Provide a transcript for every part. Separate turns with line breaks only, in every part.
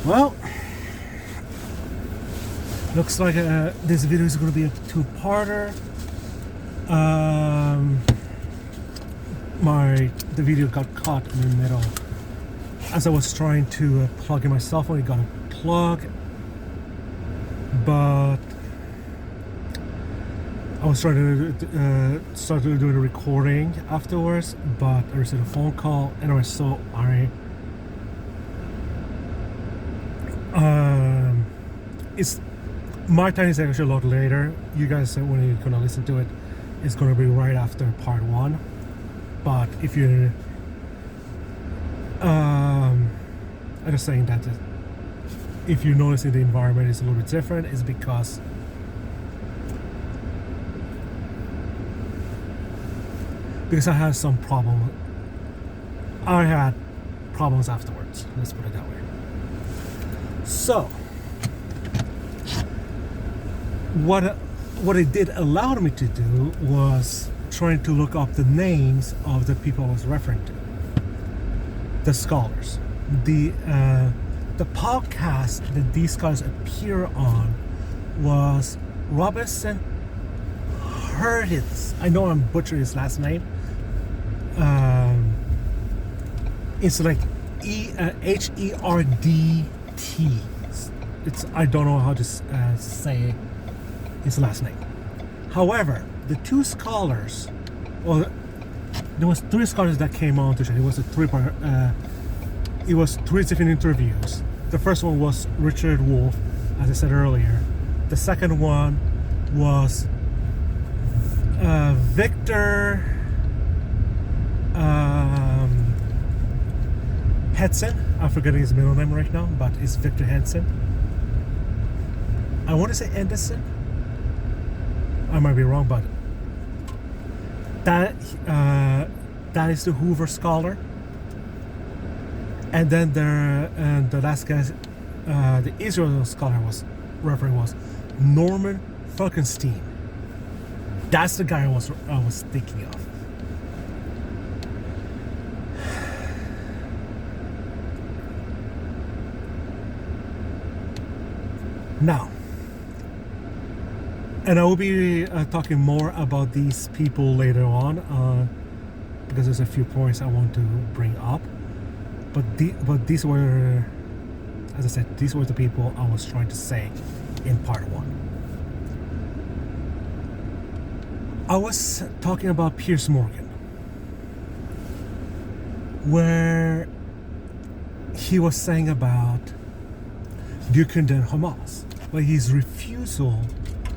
Well, looks like this video is going to be a two-parter. The video got caught in the middle as I was trying to plug in my cell phone. It got a plug, but I was trying to start doing the recording afterwards, but I received a phone call and I was so sorry. It's my time is actually a lot later. You guys, when you're gonna listen to it, it's gonna be right after part one. But if you're, I'm just saying that if you're noticing the environment is a little bit different, it's because I had some problem. I had problems afterwards. Let's put it that way. So, what it did allow me to do was trying to look up the names of the people I was referring to, the scholars. The podcast that these guys appear on was Robinson Herditz. I know I'm butchering his last name. It's like Herdt. I don't know how to say his last name. However, the two scholars, well, there was three scholars that came on to show. It was it was three different interviews. The first one was Richard Wolff, as I said earlier. The second one was Victor Henson. I'm forgetting his middle name right now, but it's Victor Henson. I want to say Anderson. I might be wrong, but that is the Hoover scholar. And then the last guy, the Israel scholar was Norman Falkenstein. That's the guy I was thinking of. Now, and I will be talking more about these people later on, because there's a few points I want to bring up. But these were, as I said, these were the people I was trying to say in part one. I was talking about Piers Morgan, where he was saying about, do you condemn Hamas? Well, his refusal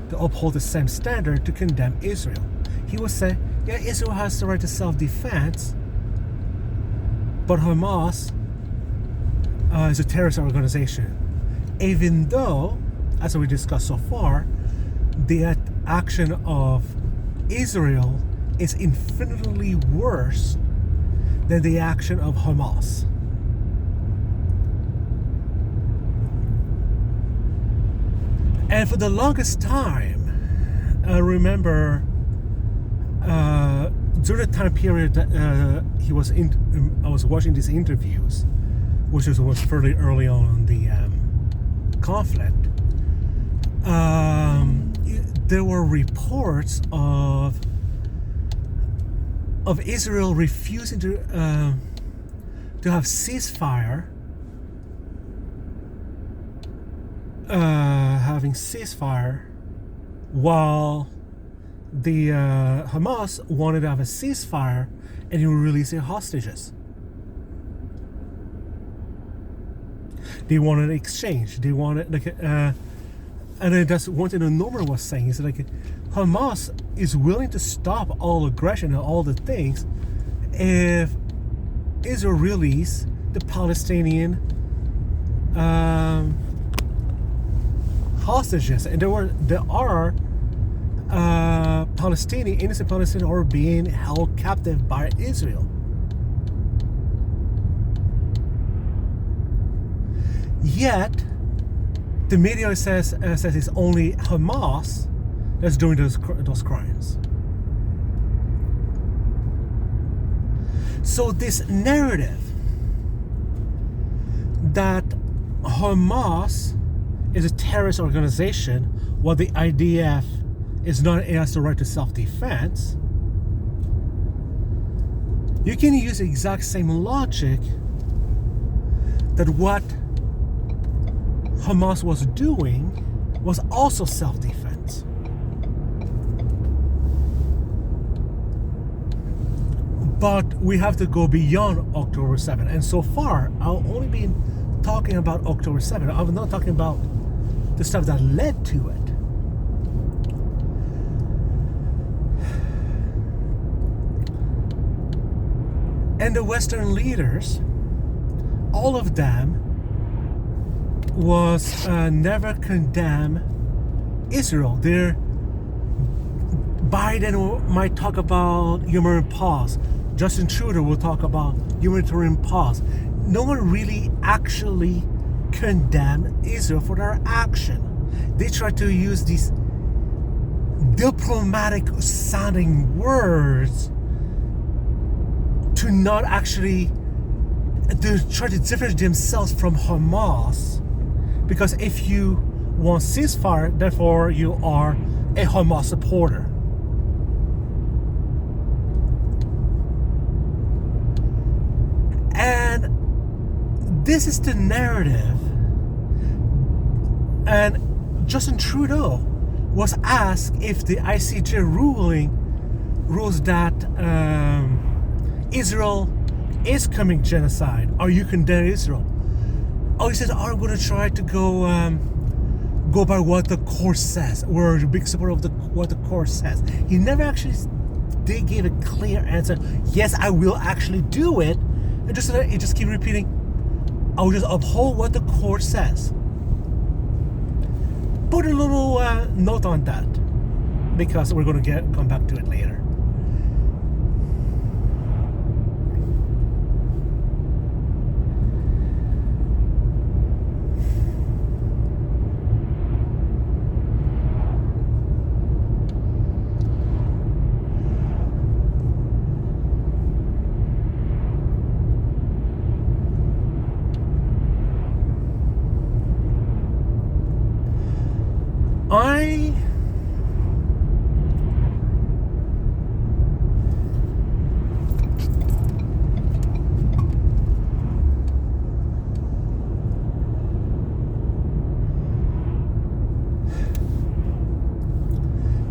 to uphold the same standard to condemn Israel. He was saying, yeah, Israel has the right to self-defense, but Hamas is a terrorist organization. Even though, as we discussed so far, the action of Israel is infinitely worse than the action of Hamas. And for the longest time, I remember during the time period that I was watching these interviews, which was fairly early on in the conflict. There were reports of Israel refusing to have ceasefire. Having ceasefire, while the Hamas wanted to have a ceasefire and you release their hostages. They wanted exchange. They wanted and then that's one thing that Norman was saying is like Hamas is willing to stop all aggression and all the things if Israel release the Palestinian hostages, and there are innocent Palestinians are being held captive by Israel. Yet the media says it's only Hamas that's doing those crimes. So this narrative that Hamas is a terrorist organization, while the IDF is not, it has the right to self-defense, you can use the exact same logic that what Hamas was doing was also self-defense. But we have to go beyond October 7th. And so far, I'll only be talking about October 7th. I'm not talking about the stuff that led to it. And the Western leaders, all of them, was never condemn Israel. Biden might talk about humanitarian pause. Justin Trudeau will talk about humanitarian pause. No one really actually condemned Israel for their action. They try to use these diplomatic sounding words to not actually to try to differentiate themselves from Hamas, because if you want ceasefire, therefore you are a Hamas supporter. And this is the narrative. And Justin Trudeau was asked if the ICJ rules that Israel is committing genocide. Are you condemning Israel? Oh, he said, I'm going to try to go by what the court says. We're a big supporter of what the court says. He never actually did give a clear answer. Yes, I will actually do it. And he just keep repeating, I will just uphold what the court says. Put a little note on that, because we're going to come back to it later.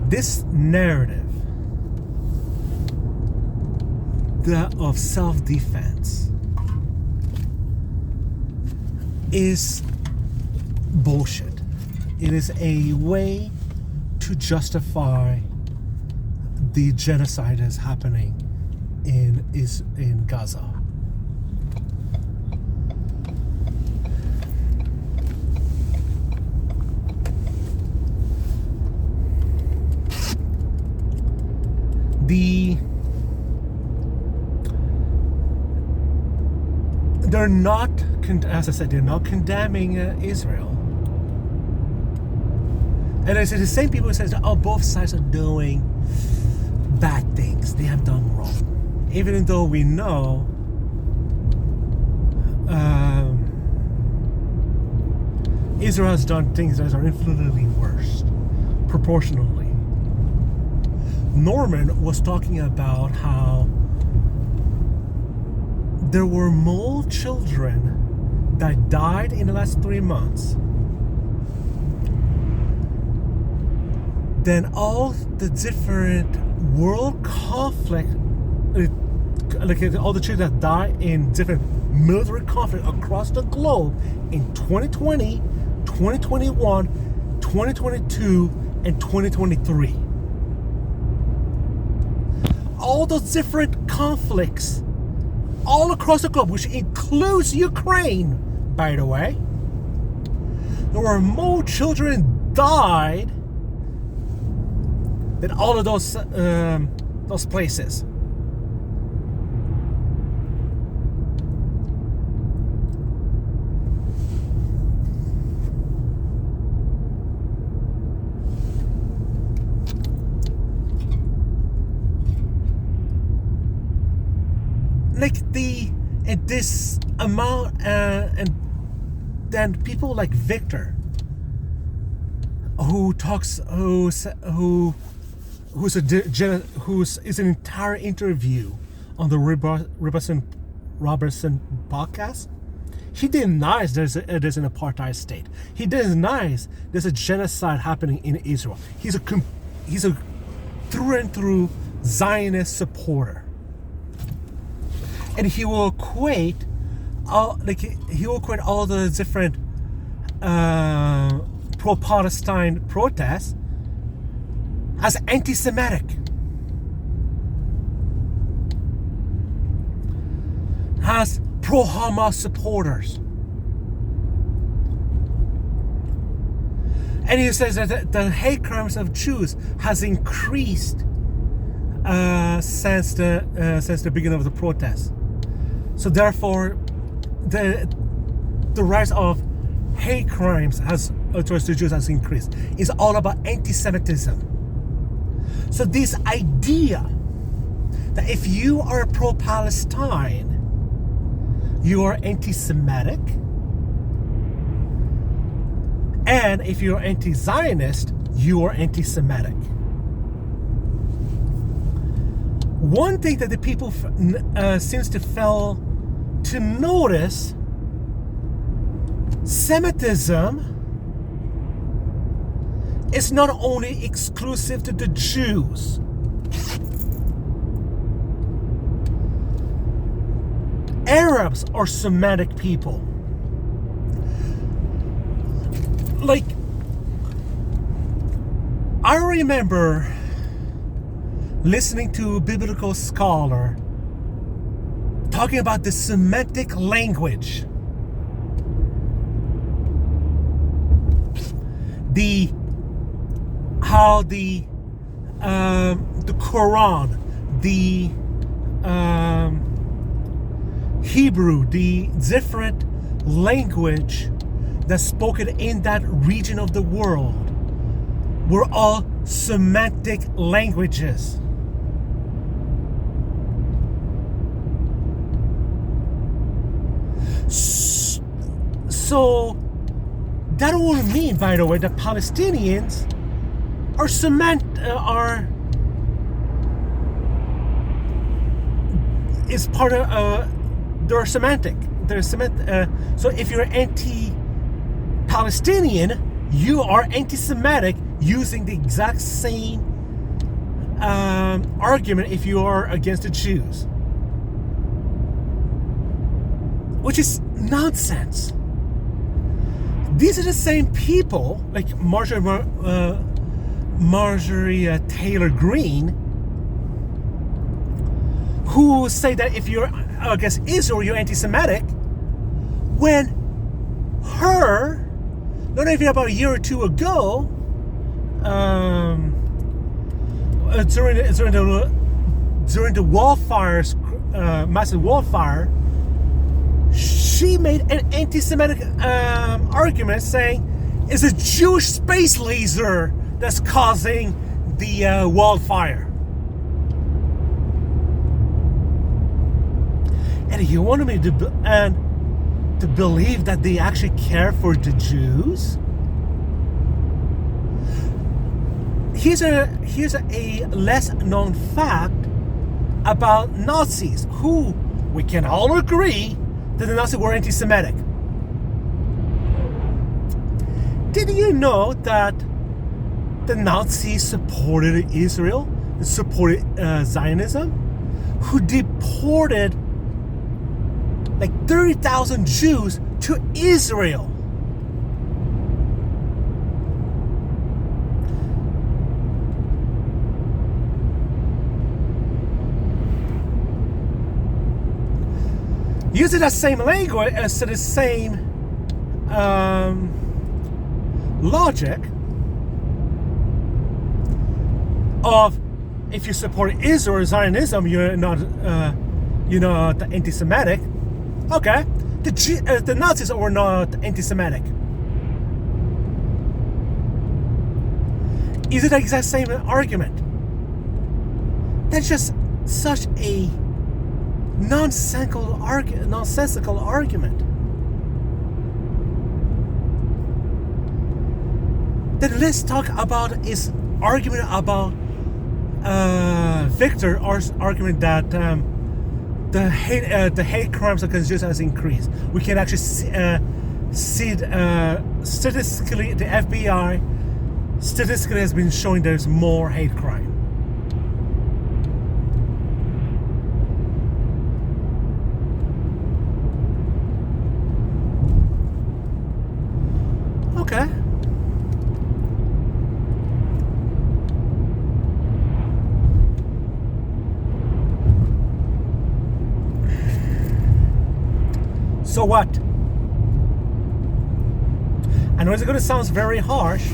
This narrative of self-defense is bullshit. It is a way to justify the genocide that's happening in Gaza. They're not, as I said, they're not condemning Israel. And I said the same people who says, oh, both sides are doing bad things. They have done wrong. Even though we know Israel has done things that are infinitely worse, proportionally. Norman was talking about how there were more children that died in the last 3 months than all the different world conflict, like all the children that died in different military conflict across the globe in 2020, 2021, 2022, and 2023. All those different conflicts all across the globe, which includes Ukraine, by the way. There were more children died than all of those places. Like this amount and then people like Victor, who is an entire interview on the Robertson podcast. He denies there's an apartheid state. He denies there's a genocide happening in Israel. He's a through and through Zionist supporter, and he will equate all the different pro-Palestine protests as anti-Semitic. As pro-Hamas supporters. And he says that the hate crimes of Jews has increased since the beginning of the protests. So therefore, the rise of hate crimes towards the Jews has increased. It's all about anti-Semitism. So this idea that if you are pro-Palestine, you are anti-Semitic, and if you're anti-Zionist, you are anti-Semitic. One thing that the people seems to fail to notice, Semitism is not only exclusive to the Jews. Arabs are Semitic people. Like, I remember listening to a biblical scholar talking about the Semitic language. How the Quran, the Hebrew, the different language that's spoken in that region of the world were all Semitic languages. So that would mean, by the way, that Palestinians they're semantic. So if you're anti-Palestinian, you are anti-Semitic, using the exact same argument if you are against the Jews, which is nonsense. These are the same people, like Marjorie Taylor Greene, who say that if you're against Israel, you're anti-Semitic, when her, not even about a year or two ago, during the wildfires, massive wildfire, she made an anti-Semitic argument saying it's a Jewish space laser that's causing the wildfire. And you wanted me to believe that they actually care for the Jews? Here's a less known fact about Nazis, who we can all agree that the Nazis were anti-Semitic. Did you know that the Nazis supported Israel, supported Zionism, who deported like 30,000 Jews to Israel? Using that same language, the same logic of if you support Israel or Zionism, you're not anti-Semitic. Okay, the Nazis were not anti-Semitic. Is it the exact same argument? That's just such a nonsensical argument. Then let's talk about his argument about Victor's argument that the hate crimes against Jews has increased. We can actually see statistically, the FBI statistically has been showing there's more hate crime. Okay. So what? I know it's going to sound very harsh.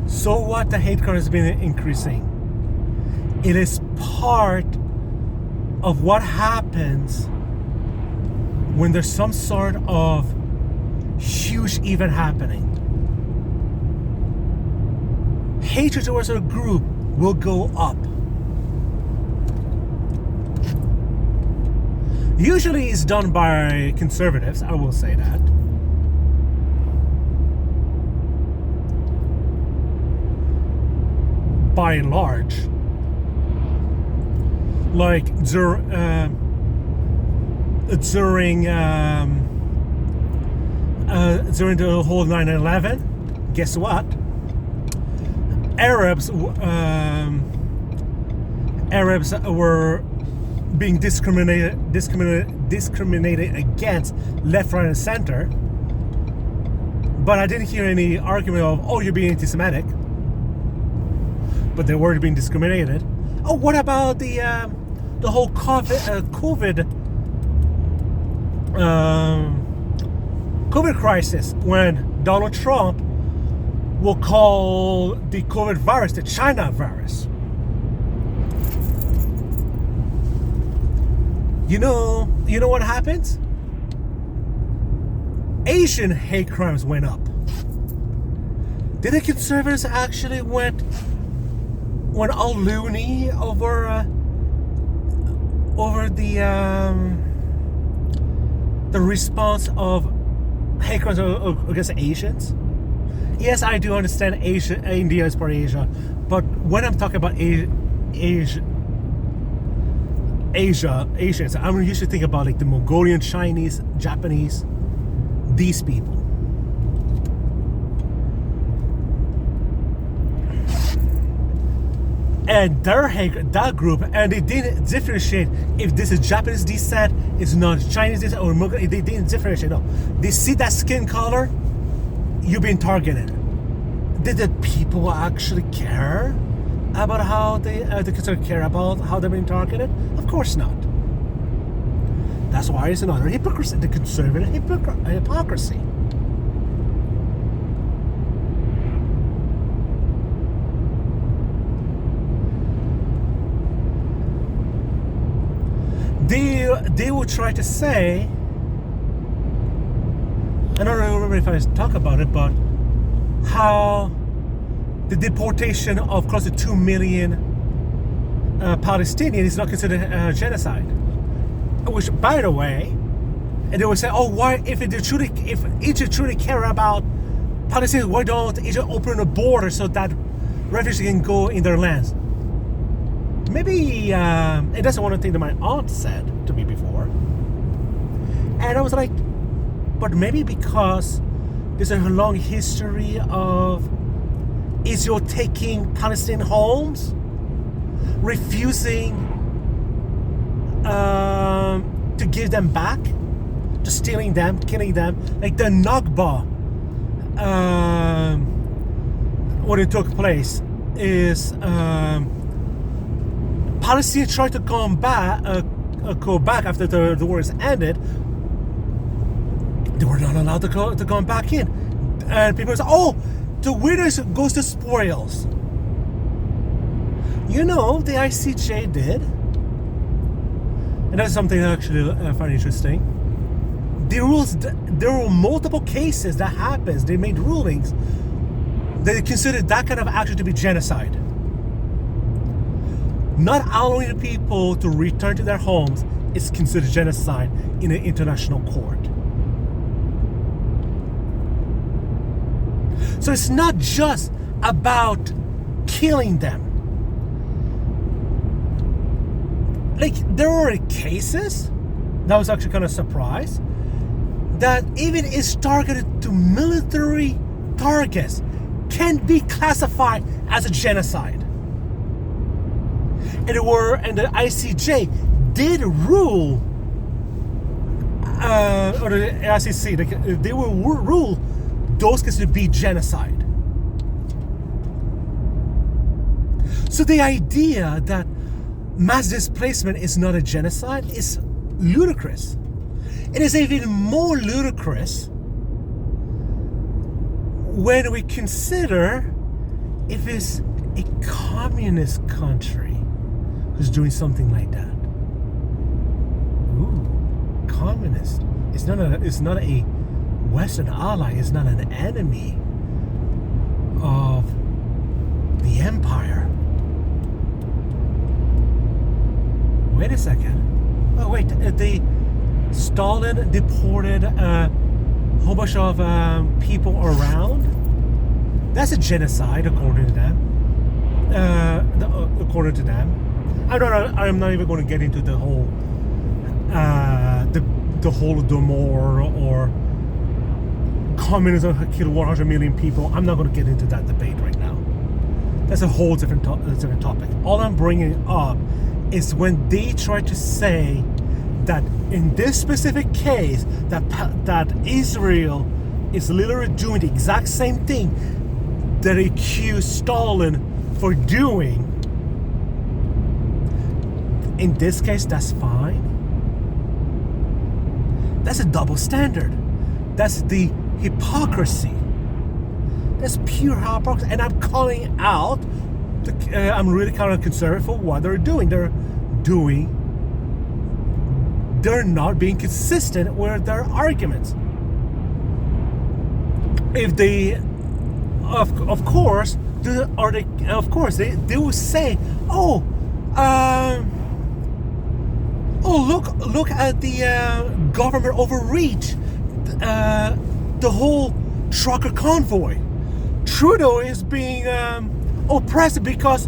So what? The hate crime has been increasing. It is part of what happens when there's some sort of huge event happening. Hatred towards a group will go up. Usually it's done by conservatives, I will say that. By and large. Like during the whole 9/11, guess what? Arabs were being discriminated against left, right, and center. But I didn't hear any argument of, oh, you're being anti-Semitic. But they were being discriminated. Oh, what about the whole COVID crisis, when Donald Trump will call the COVID virus the China virus? You know what happens? Asian hate crimes went up. Did the conservatives actually went all loony over the response of hate crimes against Asians? Yes, I do understand India is part of Asia, but when I'm talking about Asians, I'm usually thinking about like the Mongolian, Chinese, Japanese, these people. And that group, and they didn't differentiate if this is Japanese descent, it's not Chinese descent, or Mongolian. They didn't differentiate. No, they see that skin color, you've been targeted. Did the people actually care about how the conservatives care about how they're being targeted? Of course not. That's why it's another hypocrisy, the conservative hypocrisy. They will try to say, I don't remember if I talk about it, but how the deportation of close to 2 million Palestinians is not considered genocide. Which, by the way, and they will say, oh, why, if Egypt truly care about Palestinians, why don't Egypt open a border so that refugees can go in their lands? Maybe, and that's one of the things that my aunt said to me before. And I was like, but maybe because there's a long history of Israel taking Palestinian homes, refusing to give them back, just stealing them, killing them, like the Nakba. When it took place is Palestinians tried to go back after the war is ended. They were not allowed to go back in, and people say, "Oh, the winners goes to spoils." You know, the ICJ did, and that's something I actually find interesting. There were multiple cases that happens. They made rulings that they considered that kind of action to be genocide. Not allowing the people to return to their homes is considered genocide in an international court. So it's not just about killing them. Like, there were cases, that was actually kind of surprised, that even is targeted to military targets can be classified as a genocide. And the ICJ did rule, or the ICC, they will rule those cases to be genocide. So the idea that mass displacement is not a genocide is ludicrous. It is even more ludicrous when we consider if it's a communist country who's doing something like that. Ooh, communist. It's not a Western ally. It's not an enemy of the empire. Wait a second. Oh wait, Stalin deported a whole bunch of people around. That's a genocide, according to them. According to them, I'm not even going to get into the whole the Holodomor or communism killed 100 million people. I'm not going to get into that debate right now. That's a whole different topic. All I'm bringing up is when they try to say that in this specific case that Israel is literally doing the exact same thing that they accused Stalin for doing. In this case, that's fine. That's a double standard. That's the hypocrisy. That's pure hypocrisy. And I'm calling out, I'm really kind of conservative for what they're doing. They're not being consistent with their arguments. If they, of course, they will say, look at the government overreach, the whole trucker convoy. Trudeau is being oppressed because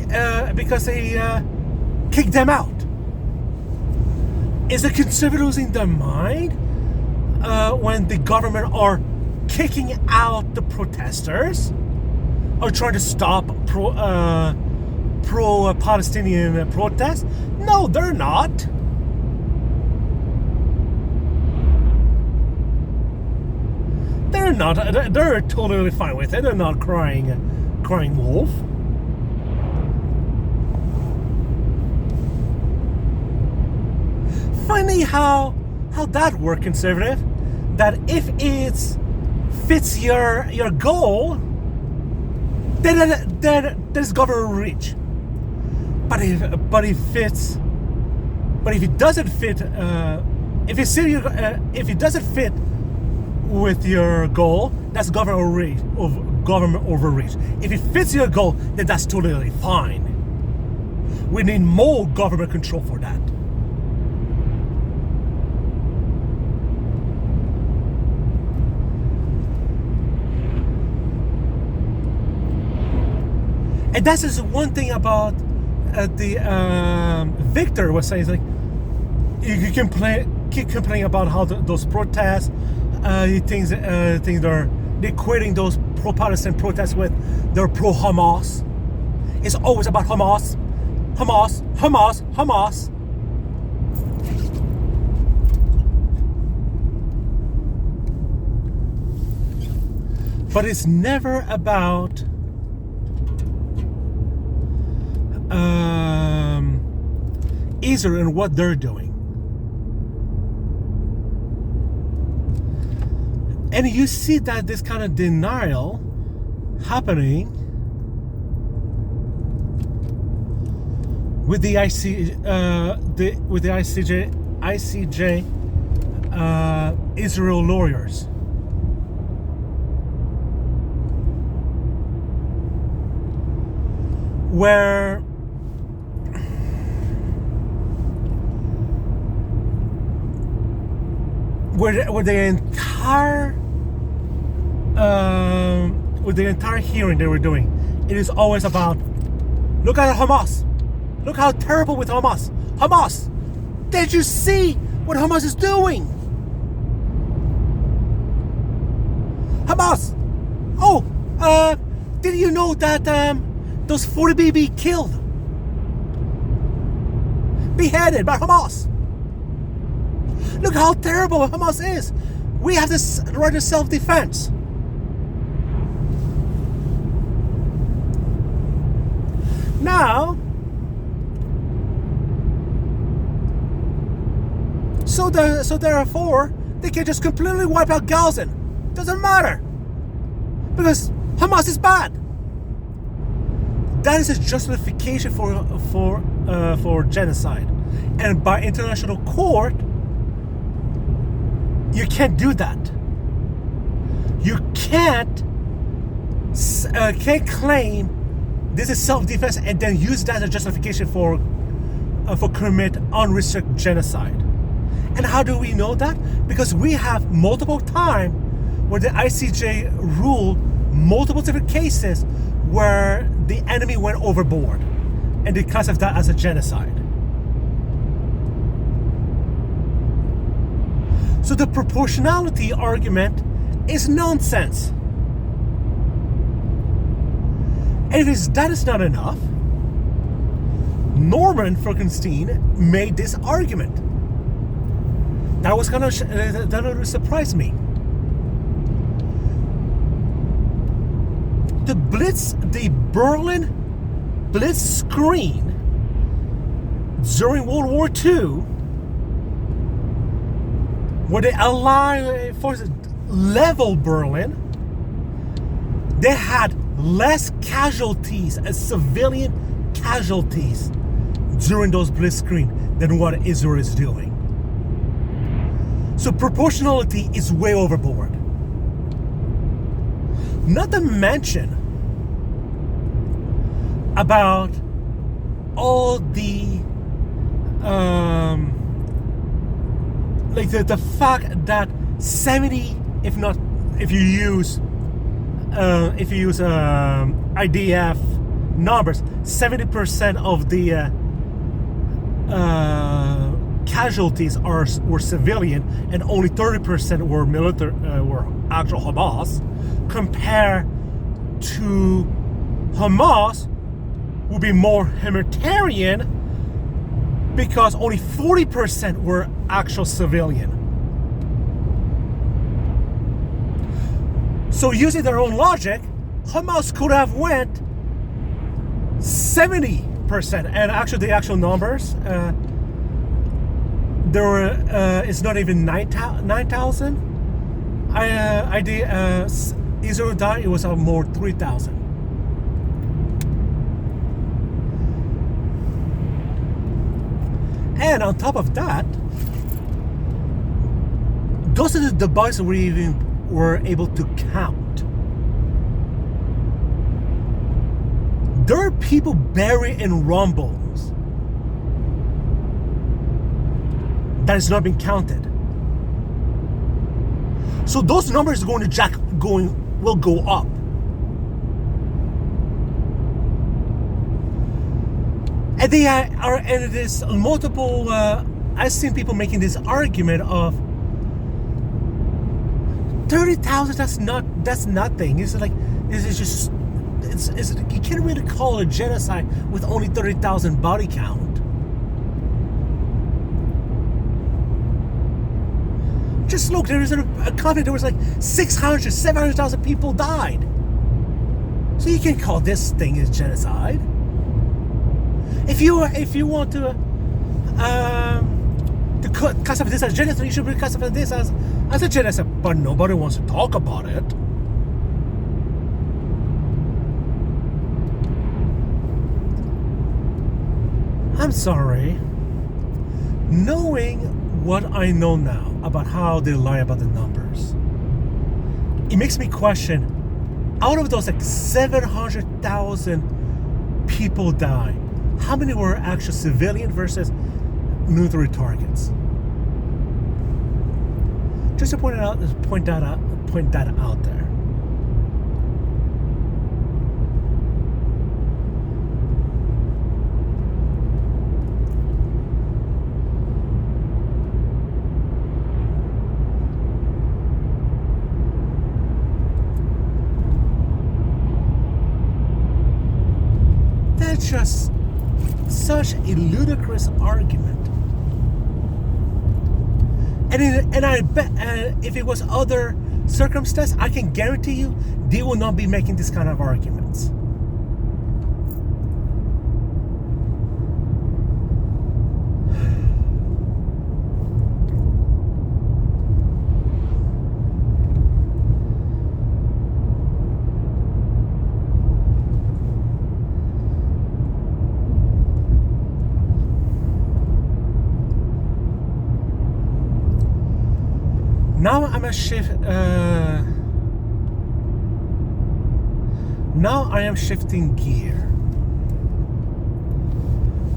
they kicked them out. Is the conservatives losing their mind when the government are kicking out the protesters or trying to stop pro-Palestinian protests? No, they're not. They're not. They're totally fine with it. They're not crying wolf. Funny how that works, conservative. That if it fits your goal, then this government will reach. But if it doesn't fit, if it doesn't fit with your goal, that's government overreach. If it fits your goal, then that's totally fine. We need more government control for that. And that's just one thing about Victor was saying. It's like you can keep complaining about how those protests, he thinks they're equating those pro-Palestine protests with they're pro-Hamas. It's always about Hamas. But it's never about Israel and what they're doing. And you see that this kind of denial happening with the ICJ Israel lawyers. Where the entire with the entire hearing they were doing, it is always about, look at Hamas. Look how terrible with Hamas. Hamas, did you see what Hamas is doing? Hamas, did you know that those 40 people killed, beheaded by Hamas? Look how terrible Hamas is. We have this right of self-defense. Now, so therefore, they can just completely wipe out Gaza. Doesn't matter, because Hamas is bad. That is a justification for genocide, and by international court, you can't do that. You can't claim this is self-defense and then use that as a justification for commit unrestricted genocide. And how do we know that? Because we have multiple times where the ICJ ruled multiple different cases where the enemy went overboard, and they classify that as a genocide. So the proportionality argument is nonsense. And if that is not enough, Norman Frankenstein made this argument. That was kind of that really surprised me. The Berlin Blitzkrieg during World War II, where the Allied forces leveled Berlin, they had less casualties as civilian casualties during those blitzkrieg than what Israel is doing. So proportionality is way overboard. Not to mention about all the the fact that 70, if you use IDF numbers, 70% of the casualties were civilian, and only 30% were military, were actual Hamas, compared to Hamas, would be more humanitarian, because only 40% were actual civilian. So using their own logic, Hamas could have went 70%, and actually the actual numbers, there were it's not even 9,000. Israel died, it was more 3,000. And on top of that, those are the devices we even were able to count. There are people buried in rumbles that has not been counted. So those numbers will go up. And they are, and it is multiple. I've seen people making this argument of 30,000. That's nothing. It's like it's you can't really call it a genocide with only 30,000 body count. Just look, there is a country. There was like 600, 700,000 people died. So you can't call this thing as genocide. If you want to classify this as genocide, you should classify this as a genocide. But nobody wants to talk about it. I'm sorry. Knowing what I know now about how they lie about the numbers, it makes me question, out of those like 700,000 people die, how many were actual civilian versus military targets? Just to point that out there. it's just such a ludicrous argument. And I bet if it was other circumstance, I can guarantee you they will not be making this kind of arguments. Now I'm a shift. Now I am shifting gear.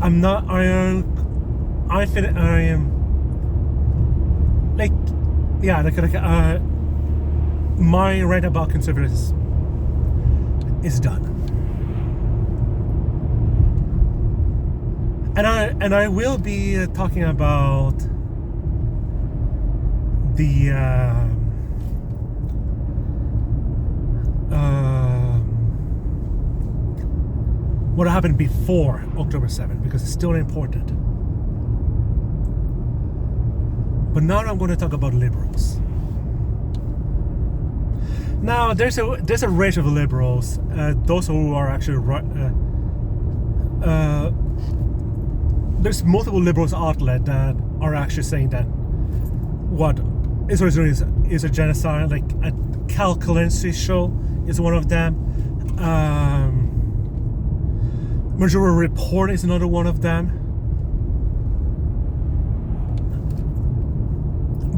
I'm not. I am like, yeah, my rant about conservatives is done, and I will be talking about the what happened before October 7th, because it's still important. But now I'm going to talk about liberals. Now there's a range of liberals, those who are actually there's multiple liberals outlet that are actually saying that what Israel is doing is a genocide. Like Cal Kalinski's show is one of them. Majority Report is another one of them.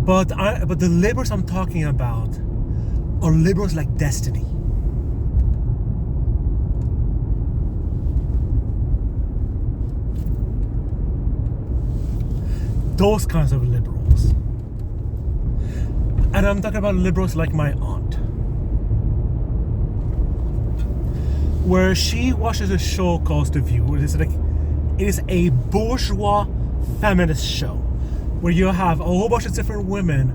But the liberals I'm talking about are liberals like Destiny. Those kinds of liberals. And I'm talking about liberals like my aunt, where she watches a show called The View. It is a bourgeois feminist show where you have a whole bunch of different women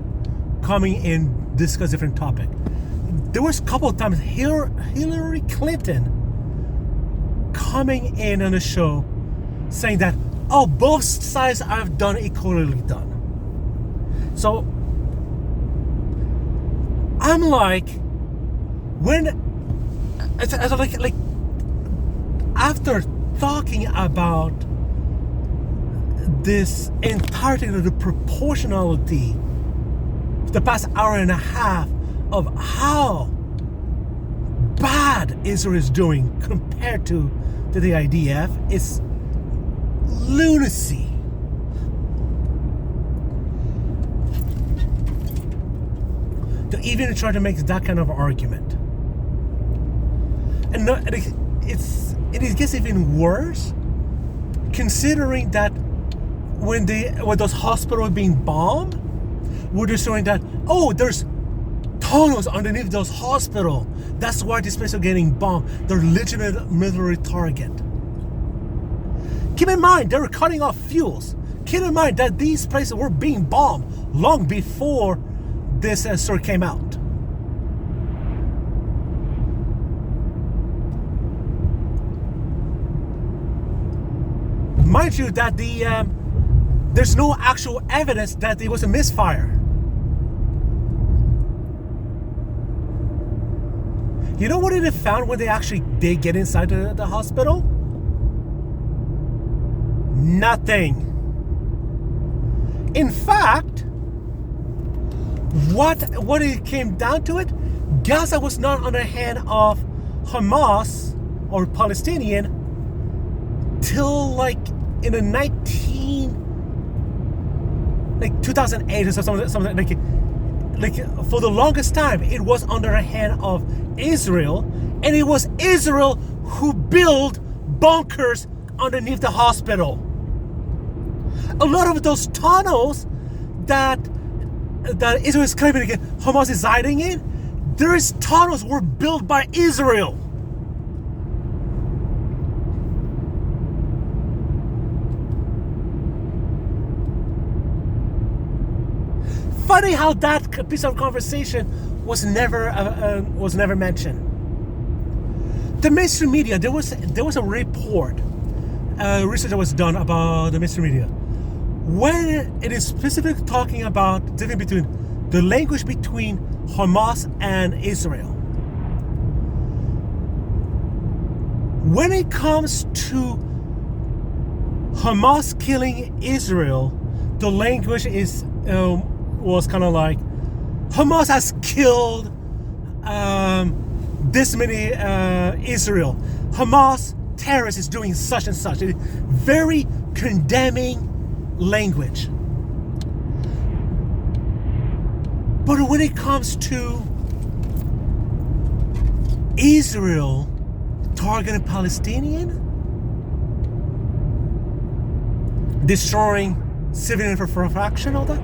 coming in, discuss different topics. There was a couple of times Hillary Clinton coming in on the show saying that, oh, both sides have done equally done. So I'm like, like after talking about this entire thing of the proportionality, the past hour and a half of how bad Israel is doing compared to the IDF, is lunacy. To even try to make that kind of argument. And it gets even worse, considering that when those hospitals are being bombed, we're just showing that, oh, there's tunnels underneath those hospitals. That's why these places are getting bombed. They're legitimate military target. Keep in mind, they were cutting off fuels. Keep in mind that these places were being bombed long before this story came out. Mind you that there's no actual evidence that it was a misfire. You know what they found when they actually did get inside the hospital? Nothing. In fact, what it came down to it, Gaza was not on the hand of Hamas or Palestinian till like in the 2008 or something like for the longest time it was under the hand of Israel, and it was Israel who built bunkers underneath the hospital. A lot of those tunnels that Israel is claiming Hamas is hiding in, these tunnels were built by Israel. Funny how that piece of conversation was never mentioned. The mainstream media, there was a report, research that was done about the mainstream media, when it is specifically talking about the difference between the language between Hamas and Israel. When it comes to Hamas killing Israel, the language was kind of like, Hamas has killed this many Israel. Hamas terrorists is doing such and such. Very condemning language. But when it comes to Israel targeting Palestinian, destroying civilian infrastructure, all that,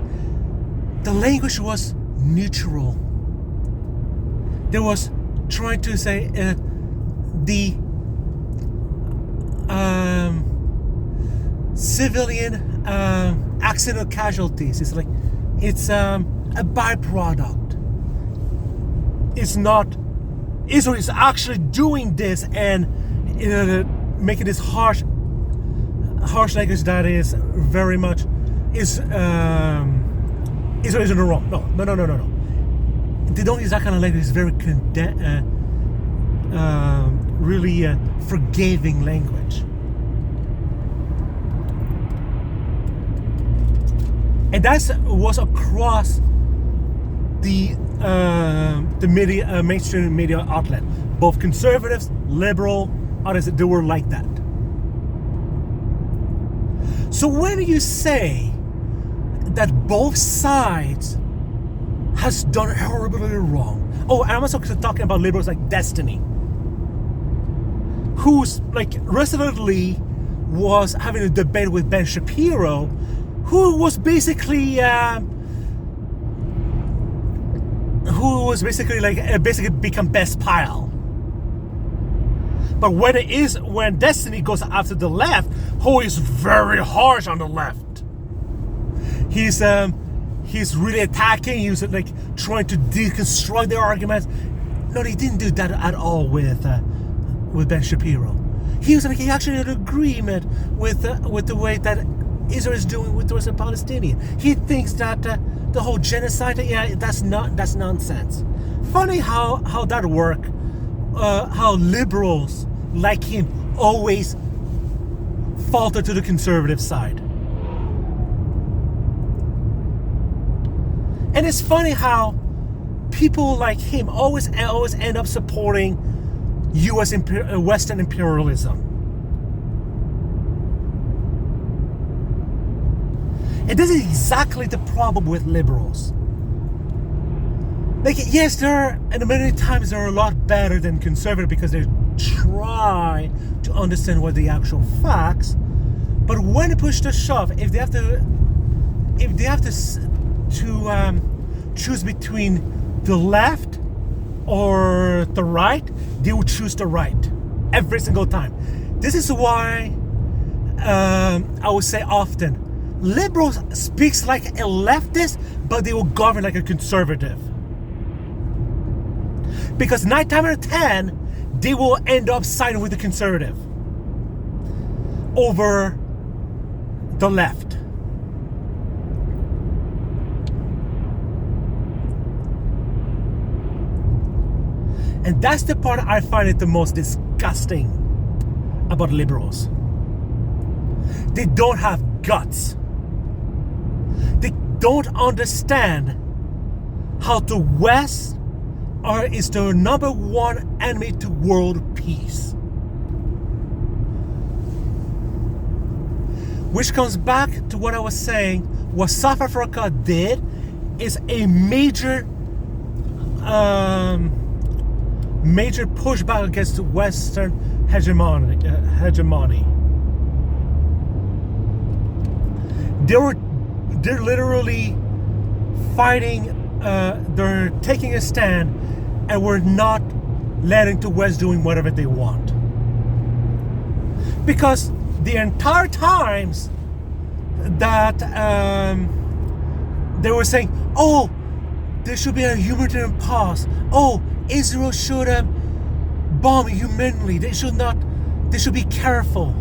the language was neutral. There was trying to say the civilian accidental casualties. It's like it's a byproduct. It's not Israel is actually doing this and making this harsh language that is very much is Israel is in the wrong. No. They don't use that kind of language. It's very really forgiving language. And that was across the media, mainstream media outlet. Both conservatives, liberal, others, they were like that. So when you say that both sides has done horribly wrong. Oh, I'm also talking about liberals like Destiny, who's like resolutely was having a debate with Ben Shapiro, who was basically basically become best pal. But when Destiny goes after the left, who is very harsh on the left. He's really attacking. He was like trying to deconstruct their arguments. No, he didn't do that at all with Ben Shapiro. He was like he actually had an agreement with the way that Israel is doing with the Palestinian. He thinks that the whole genocide, that's nonsense. Funny how that work. How liberals like him always falter to the conservative side. And it's funny how people like him always end up supporting U.S. Western imperialism. And this is exactly the problem with liberals. Like, yes, many times they're a lot better than conservative because they try to understand what the actual facts. But when it push to shove, if they have to choose between the left or the right, they will choose the right every single time. This is why I would say often liberals speaks like a leftist, but they will govern like a conservative. Because 9 times out of 10, they will end up siding with the conservative over the left. And that's the part I find it the most disgusting about liberals. They don't have guts. They don't understand how the West is the number one enemy to world peace. Which comes back to what I was saying. What South Africa did is a major pushback against the Western hegemony. They're literally fighting. They're taking a stand, and we're not letting the West doing whatever they want. Because the entire times that they were saying, "Oh, there should be a humanitarian pause. Oh, Israel should bomb humanly. They should not. They should be careful.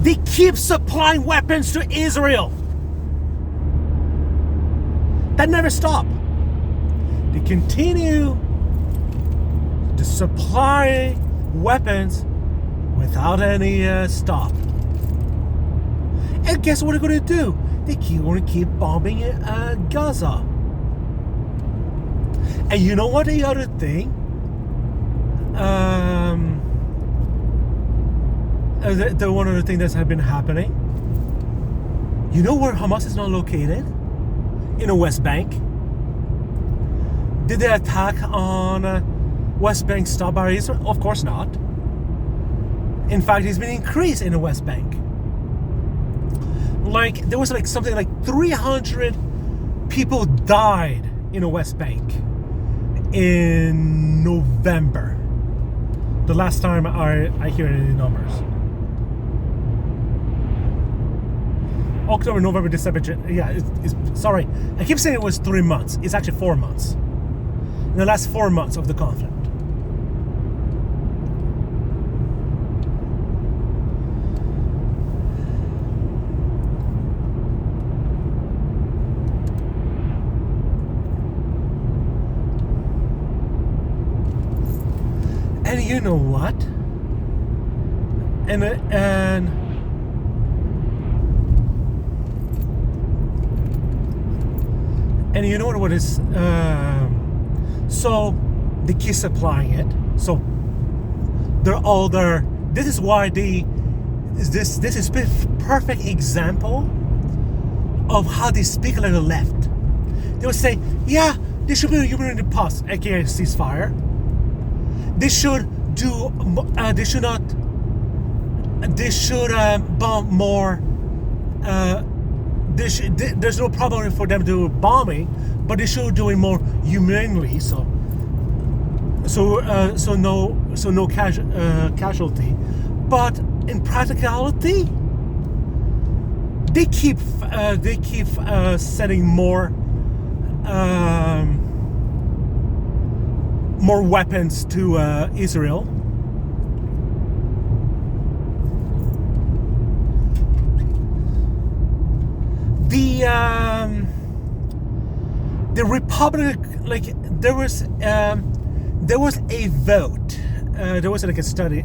They keep supplying weapons to Israel. That never stopped. They continue to supply weapons without any stop. And guess what they're going to do? They going to keep bombing Gaza. And you know what the other thing? The one other thing that's been happening. You know where Hamas is now located? In the West Bank. Did the attack on West Bank stop by Israel? Of course not. In fact, it's been increased in the West Bank. Like, there was like something like 300 people died in the West Bank in November. The last time I hear any numbers. October, November, December, sorry. I keep saying it was 3 months. It's actually 4 months. In the last 4 months of the conflict. And you know what? And you know what is so they keep supplying it. So they're all there. This is why this is perfect example of how they speak like the left. They would say, yeah, there should be a humanitarian pause, aka ceasefire. They should do. They should not. They should bomb more. There's no problem for them to do bombing, but they should do it more humanely. So no casualty. But in practicality, they keep sending more weapons to Israel. The Republic, like there was a vote. There was like a study,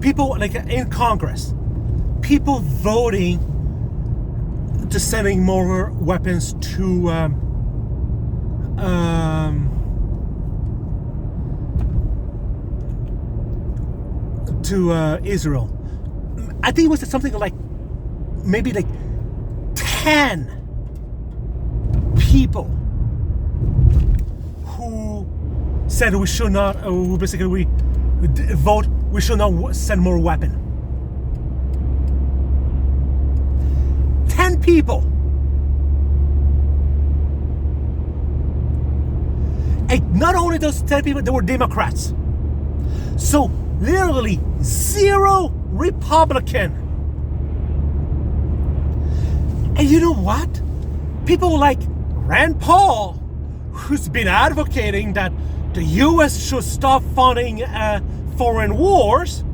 people in Congress, people voting to sending more weapons to Israel. I think it was something like maybe like 10 people who said we should not, we vote we should not send more weapon. 10 people. And not only those 10 people, they were Democrats. So literally 0 Republican. And you know what? People like Rand Paul, who's been advocating that the US should stop funding foreign wars,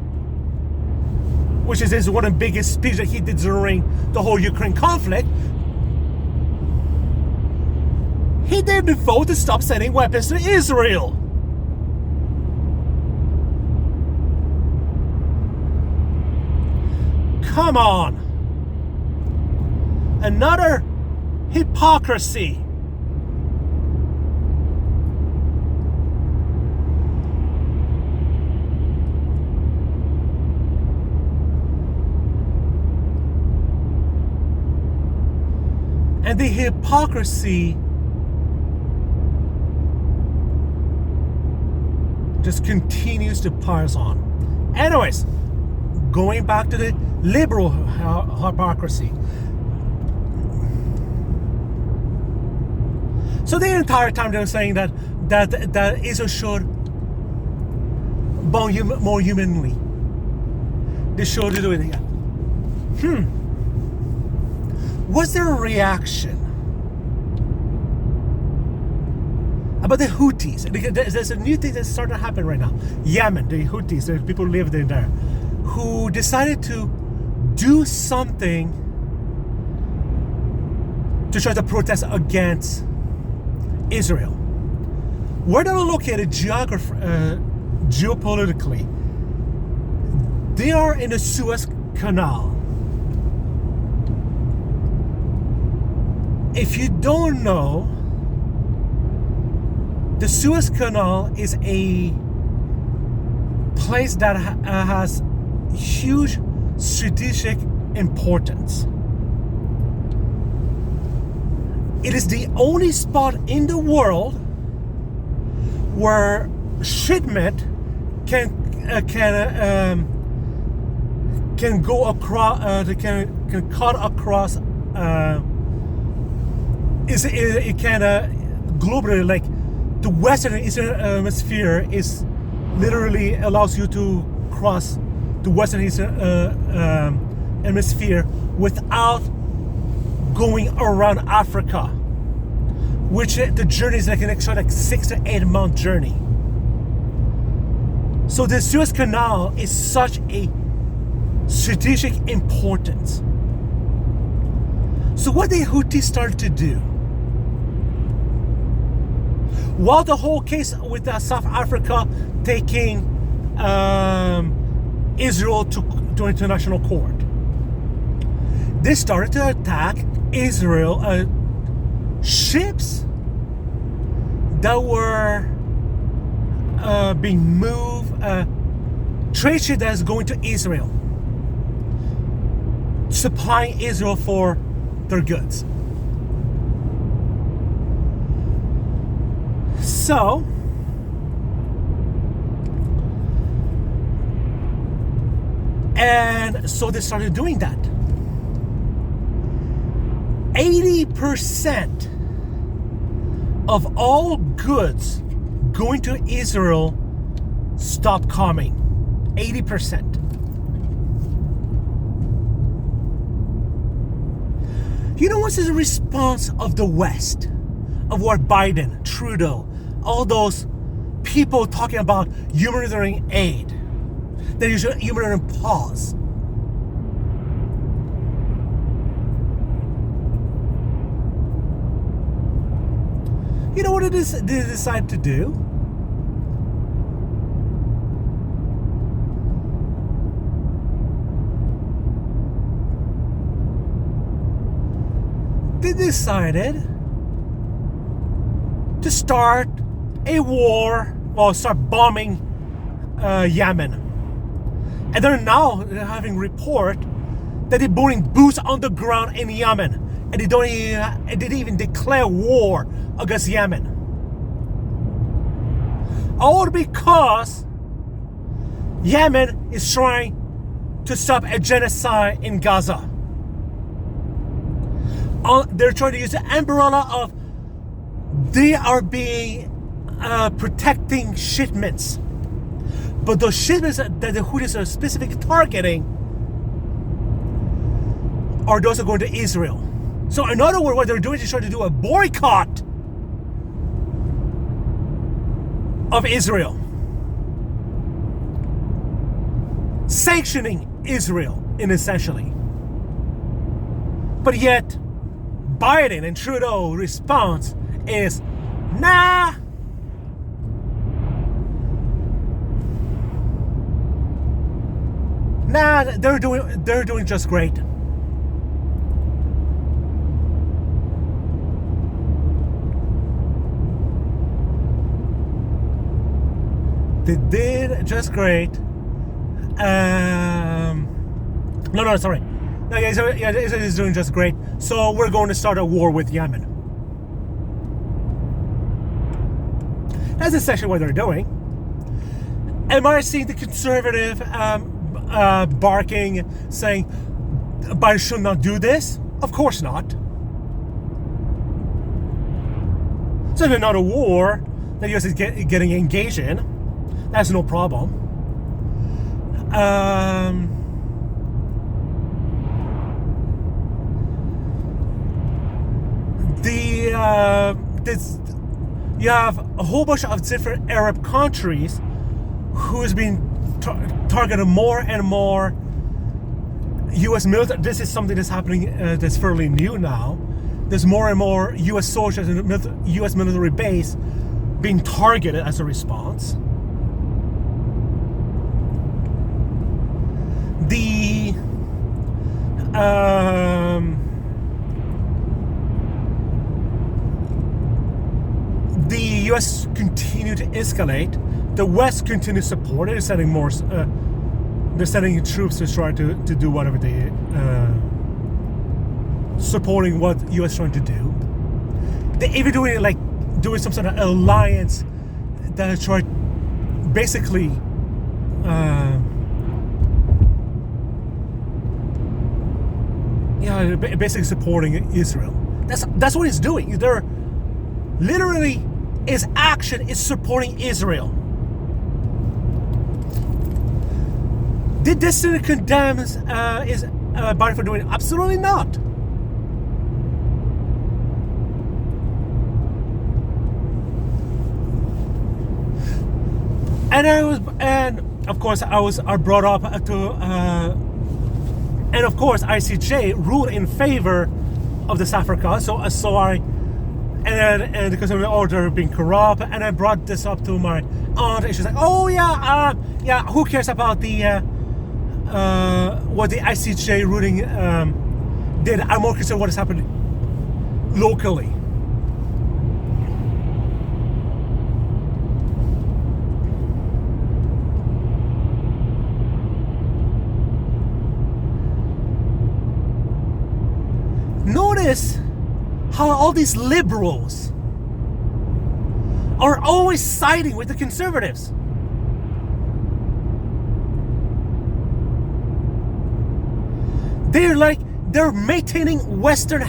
which is one of the biggest speeches that he did during the whole Ukraine conflict, he did vote to stop sending weapons to Israel. Come on. Another hypocrisy. And the hypocrisy just continues to piles on. Anyways, going back to the liberal hypocrisy. So the entire time they were saying that Israel should bomb more humanly. They should do it again. What's their reaction about the Houthis. There's a new thing that's starting to happen right now. Yemen, the Houthis, the people who live there, who decided to do something to try to protest against Israel. Where they're located geopolitically, they are in the Suez Canal. If you don't know, the Suez Canal is a place that has huge strategic importance. It is the only spot in the world where shipment can go across, can cut across. It can globally, like the Western and Eastern hemisphere is literally allows you to cross the Western and Eastern hemisphere without going around Africa, which the journey is like an extra 6 to 8 month journey. So the Suez Canal is such a strategic importance. So what the Houthis started to do, while the whole case with South Africa taking Israel to international court, they started to attack Israel ships that were being moved, trade ship that is going to Israel, supplying Israel for their goods. So they started doing that. 80% of all goods going to Israel stopped coming. 80%. You know what's the response of the West? Of what Biden, Trudeau, all those people talking about humanitarian aid. That you should humanitarian pause. You know what it is they decide to do? They decided to start a war, or start bombing Yemen. And they're now having report that they're putting boots on the ground in Yemen. And they didn't even declare war against Yemen. All because Yemen is trying to stop a genocide in Gaza. They're trying to use the umbrella of they are being protecting shipments. But those shipments that the Houthis are specifically targeting are those that are going to Israel. So in other words, what they're doing is trying to do a boycott of Israel. Sanctioning Israel, in essentially. But yet, Biden and Trudeau's response is, nah. Nah, they're doing just great. They did just great. Sorry. No, Israel is doing just great. So we're going to start a war with Yemen. That's essentially what they're doing. Am I seeing the conservative barking, saying Biden should not do this? Of course not. So if not a war that the US is getting engaged in, that's no problem. you have a whole bunch of different Arab countries who's been targeted more and more U.S. military. This is something that's happening that's fairly new now. There's more and more U.S. soldiers in the U.S. military base being targeted as a response. The U.S. continue to escalate. The West continue to support it. They're sending more. They're sending troops to try to do whatever they supporting what the U.S. trying to do. They're even doing some sort of alliance that try basically basically supporting Israel. That's what it's doing. They're literally, its action is supporting Israel. Did this condemn Biden for doing it? Absolutely not. And of course I brought up and of course ICJ ruled in favor of the seperate. So and because of the order being corrupt, and I brought this up to my aunt, and she's like, "Oh yeah, who cares about the what the ICJ ruling did? I'm more concerned what is happening locally." Notice how all these liberals are always siding with the conservatives. They're maintaining Western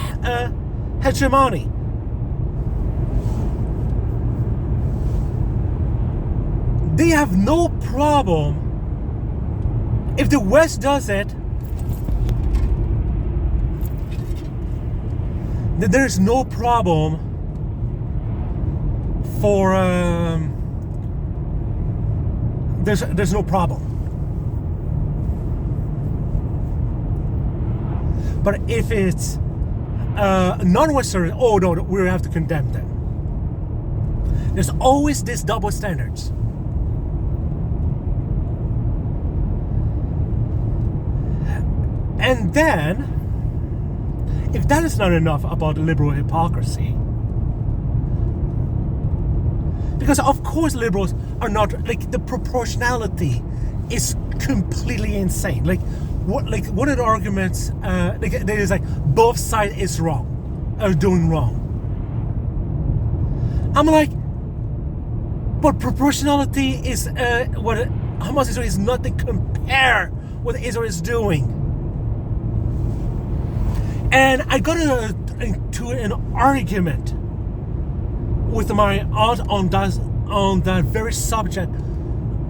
hegemony. They have no problem if the West does it. There's no problem for there's no problem. But if it's non-Western, oh no, we have to condemn them. There's always this double standards. And then, if that is not enough about liberal hypocrisy, because of course liberals are not, the proportionality is completely insane. One of the arguments, there is both sides is wrong, are doing wrong. I'm like, but proportionality is what Hamas is doing is nothing compare what Israel is doing. And I got into an argument with my aunt on that very subject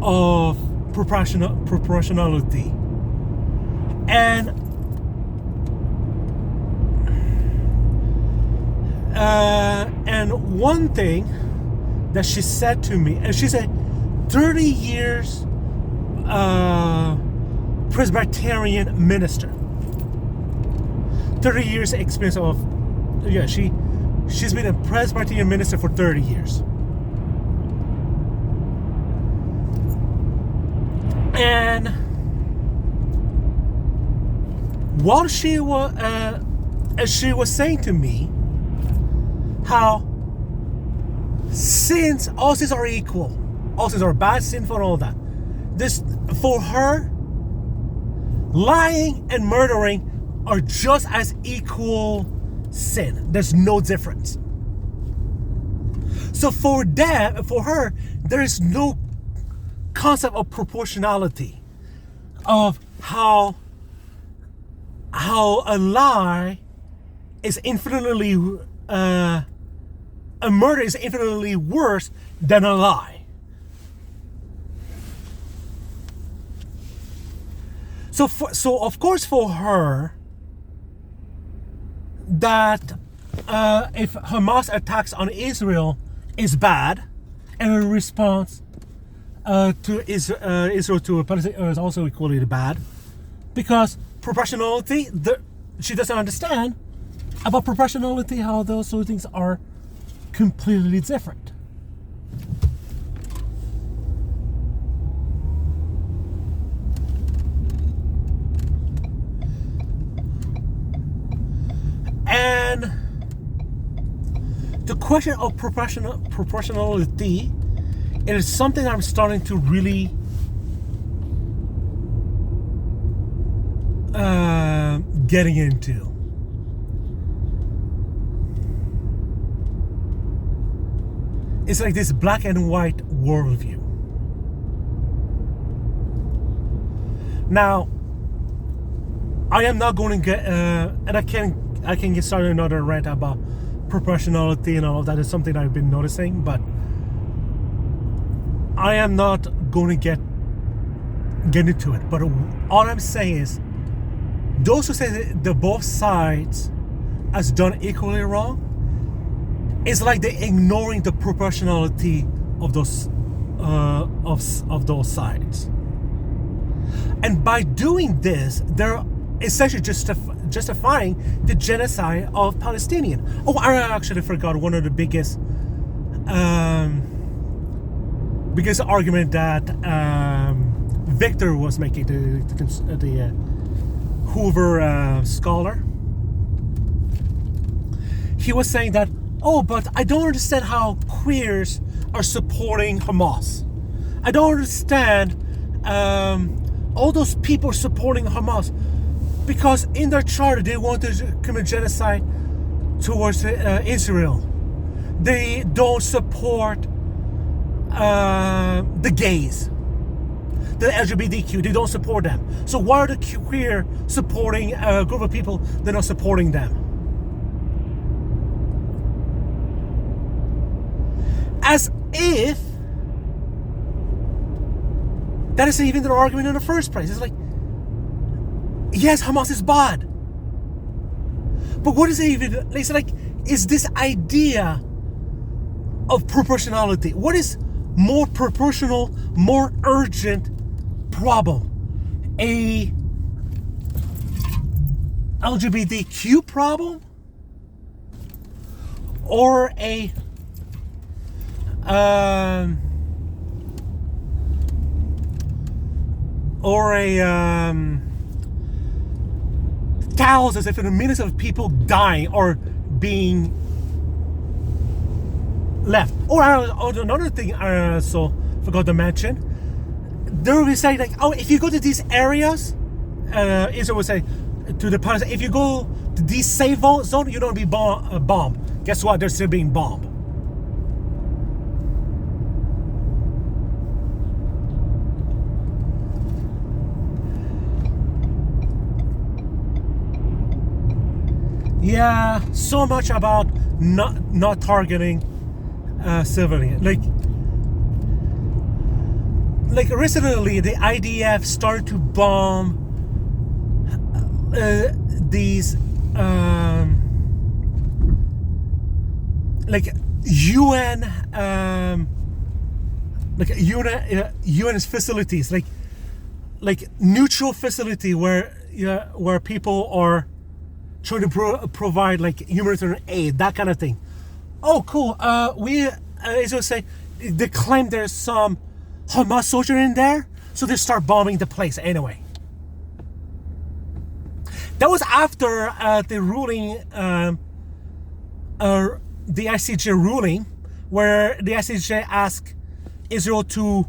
of proportionality. And one thing that she said to me, and she said, 30 years Presbyterian minister. 30 years experience of, she's been a Presbyterian minister for 30 years. And while she was saying to me how all sins are equal, all sins are bad, sinful, and all that. This, for her, lying and murdering are just as equal sin. There's no difference. So for her, there is no concept of proportionality of how a lie is infinitely a murder is infinitely worse than a lie. So of course for her, that if Hamas attacks on Israel is bad, and in response to Israel to Palestine is also equally bad, because proportionality, she doesn't understand about proportionality, how those two things are completely different. And the question of proportionality, it is something I'm starting to really getting into. It's like this black and white worldview. Now, I am not going to get, and I can get started another rant about proportionality and all of that. Is something I've been noticing, but I am not going to get into it. But all I'm saying is, those who say that both sides has done equally wrong, it's like they're ignoring the proportionality of those of those sides. And by doing this, they're essentially justifying the genocide of Palestinians. Oh, I actually forgot one of the biggest argument that Victor was making, the Hoover scholar. He was saying that, oh, but I don't understand how queers are supporting Hamas. I don't understand all those people supporting Hamas, because in their charter they want to commit genocide towards Israel. They don't support the gays, the LGBTQ. They don't support them. So why are the queer supporting a group of people? They're not supporting them. As if that is even their argument in the first place. It's like, yes, Hamas is bad, but what is it even? It's like, is this idea of proportionality? What is more proportional, more urgent problem? A LGBTQ problem, or a thousands, if not millions of people dying or being left? Or another thing I also forgot to mention, they will be saying like, oh, if you go to these areas, Israel would say to the Palestinians, if you go to these safe zone, you don't be bombed. Guess what? They're still being bombed. Yeah, so much about not targeting civilians. Like recently, the IDF started to bomb these like UN UN facilities, like neutral facility where people are trying to provide like humanitarian aid, that kind of thing. Oh, cool. Israel say they claim there's some Hamas soldier in there, so they start bombing the place anyway. That was after the ruling, the ICJ ruling, where the ICJ asked Israel to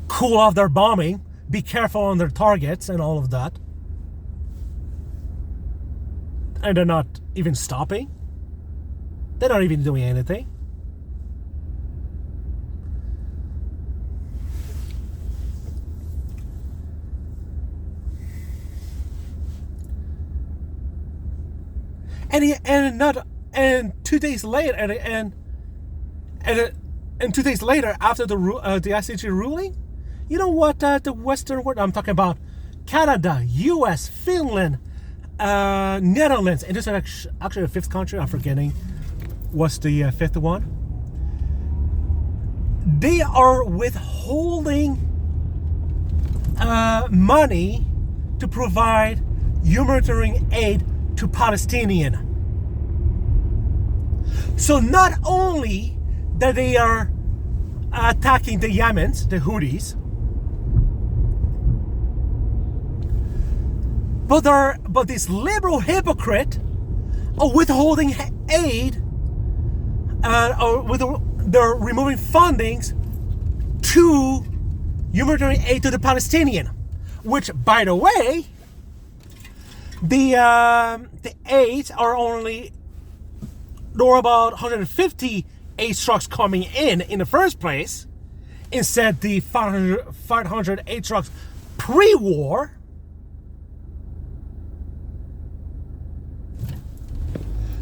cool off their bombing, be careful on their targets and all of that. And they're not even stopping. They're not even doing anything. And 2 days later, and 2 days later, after the ICJ ruling, you know what the Western world, I'm talking about Canada, US, Finland, Netherlands, and this is actually a fifth country, I'm forgetting. What's the fifth one? They are withholding money to provide humanitarian aid to Palestinians. So not only that they are attacking the Yemens, the Houthis, but this liberal hypocrite are withholding aid, they're removing fundings to humanitarian aid to the Palestinian, which, by the way, the aids are only, there were about 150 aid trucks coming in the first place, instead the 500 aid trucks pre-war.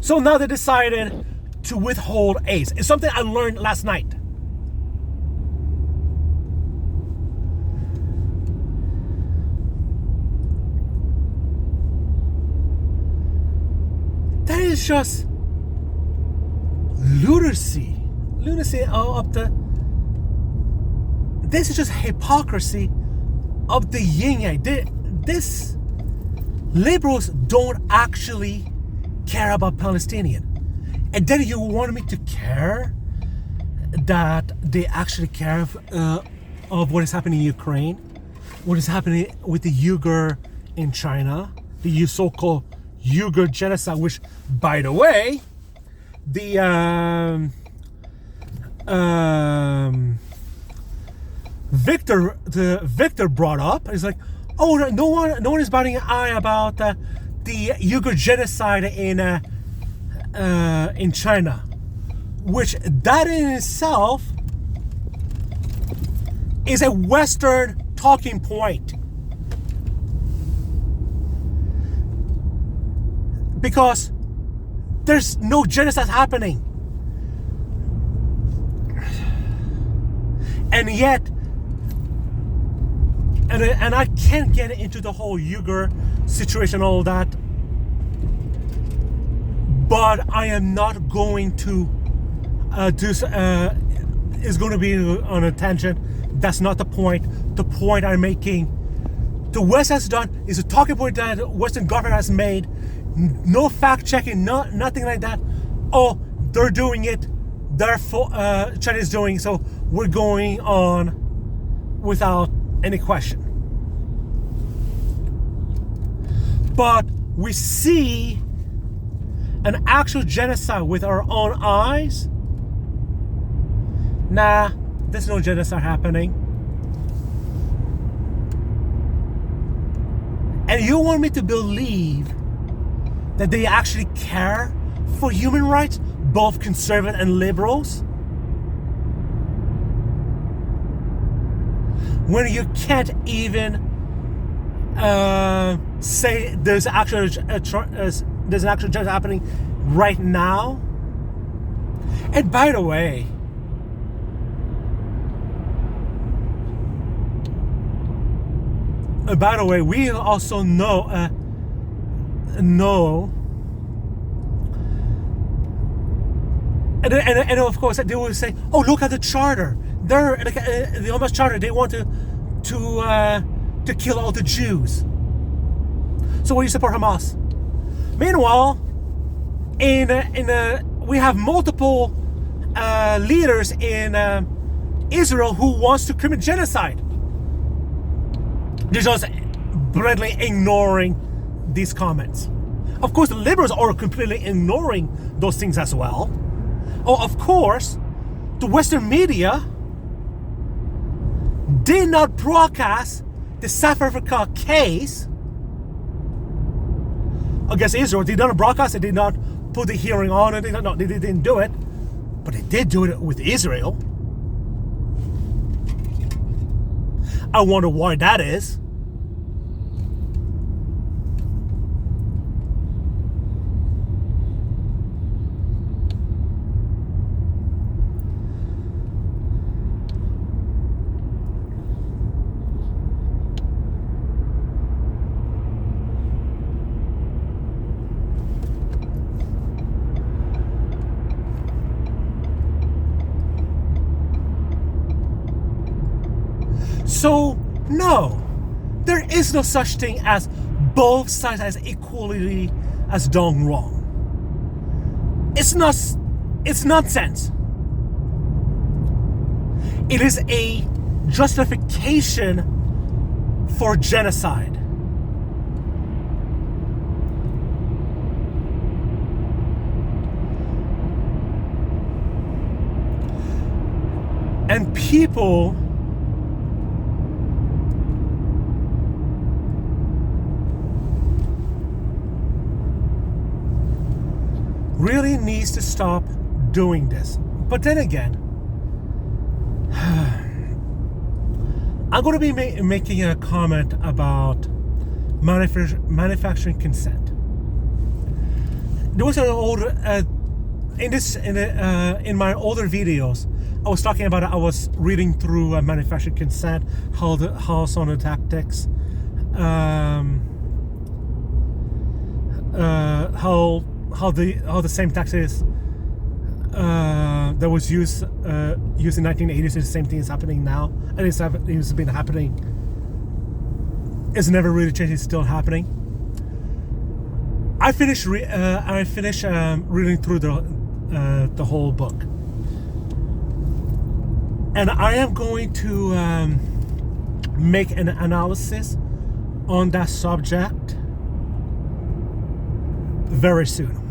So now they decided to withhold aids. It's something I learned last night. That is just lunacy of the. This is just hypocrisy of the yin yang. This liberals don't actually care about Palestinian, and then you want me to care that they actually care of what is happening in Ukraine, what is happening with the Uyghur in China, the so-called Uyghur genocide, which, by the way, the Victor brought up. He's like, oh, no one is batting an eye about the Uyghur genocide in China, which that in itself is a Western talking point, because there's no genocide happening, and yet, and I can't get into the whole Uyghur situation, all that, but I am not going to is going to be on a tangent. That's not the point. The point I'm making, the West has done, is a talking point that the Western government has made. No fact checking, nothing like that. Oh, they're doing it, therefore China is doing, so we're going on without any question. But we see an actual genocide with our own eyes. Nah, there's no genocide happening. And you want me to believe that they actually care for human rights, both conservative and liberals, when you can't even say there's actual genocide happening right now? And by the way, we also know and of course they will say, oh, look at the charter, they're like the Hamas charter, they want to kill all the Jews, so will you support Hamas? Meanwhile, we have multiple leaders in Israel who wants to commit genocide. They're just blatantly ignoring these comments. Of course, the liberals are completely ignoring those things as well. Oh, of course, the Western media did not broadcast the South Africa case against Israel. They did not broadcast it, did not put the hearing on it. They didn't do it. But they did do it with Israel. I wonder why that is. So, no, there is no such thing as both sides as equally as done wrong. It's nonsense. It is a justification for genocide. And people really needs to stop doing this. But then again, I'm going to be making a comment about manufacturing consent. There was an older in my older videos, I was talking about it. I was reading through manufacturing consent, how some of the tactics, how the same tactics that was used in 1980s is the same thing is happening now, and it's been happening. It's never really changed. It's still happening. I finished reading through the whole book, and I am going to make an analysis on that subject very soon.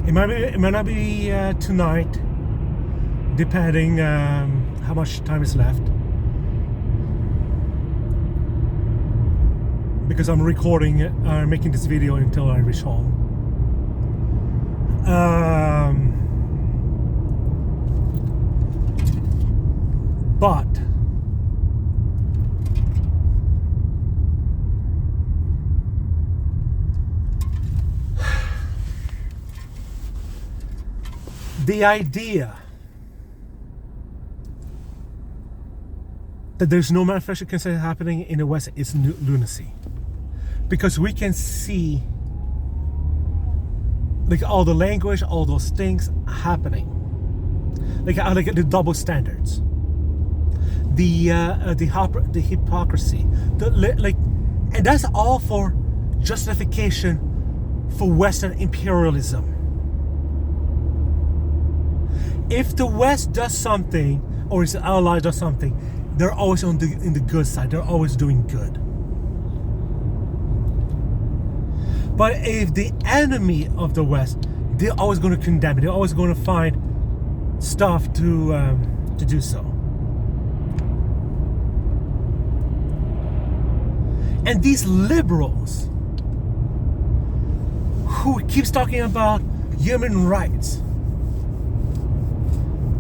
It might not be tonight, depending how much time is left, because I'm recording making this video until I reach home. But the idea that there's no manufacturing consent happening in the West is lunacy, because we can see like all the language, all those things happening, like the double standards, the hypocrisy, and that's all for justification for Western imperialism. If the West does something, or its ally does something, they're always in the good side. They're always doing good. But if the enemy of the West, they're always going to condemn it. They're always going to find stuff to do so. And these liberals who keeps talking about human rights,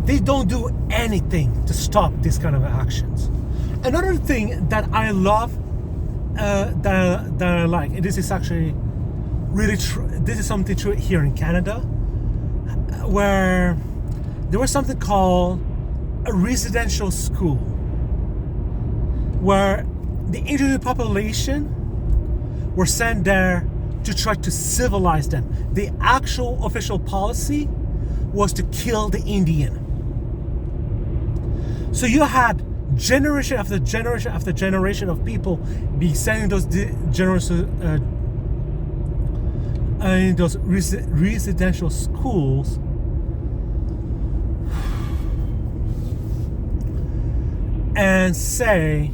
they don't do anything to stop this kind of actions. Another thing that I love, that I like, and this is actually really true. This is something true here in Canada, where there was something called a residential school, where the indigenous population were sent there to try to civilize them. The actual official policy was to kill the Indian. So you had generation after generation after generation of people be sent in those in those residential schools, and say,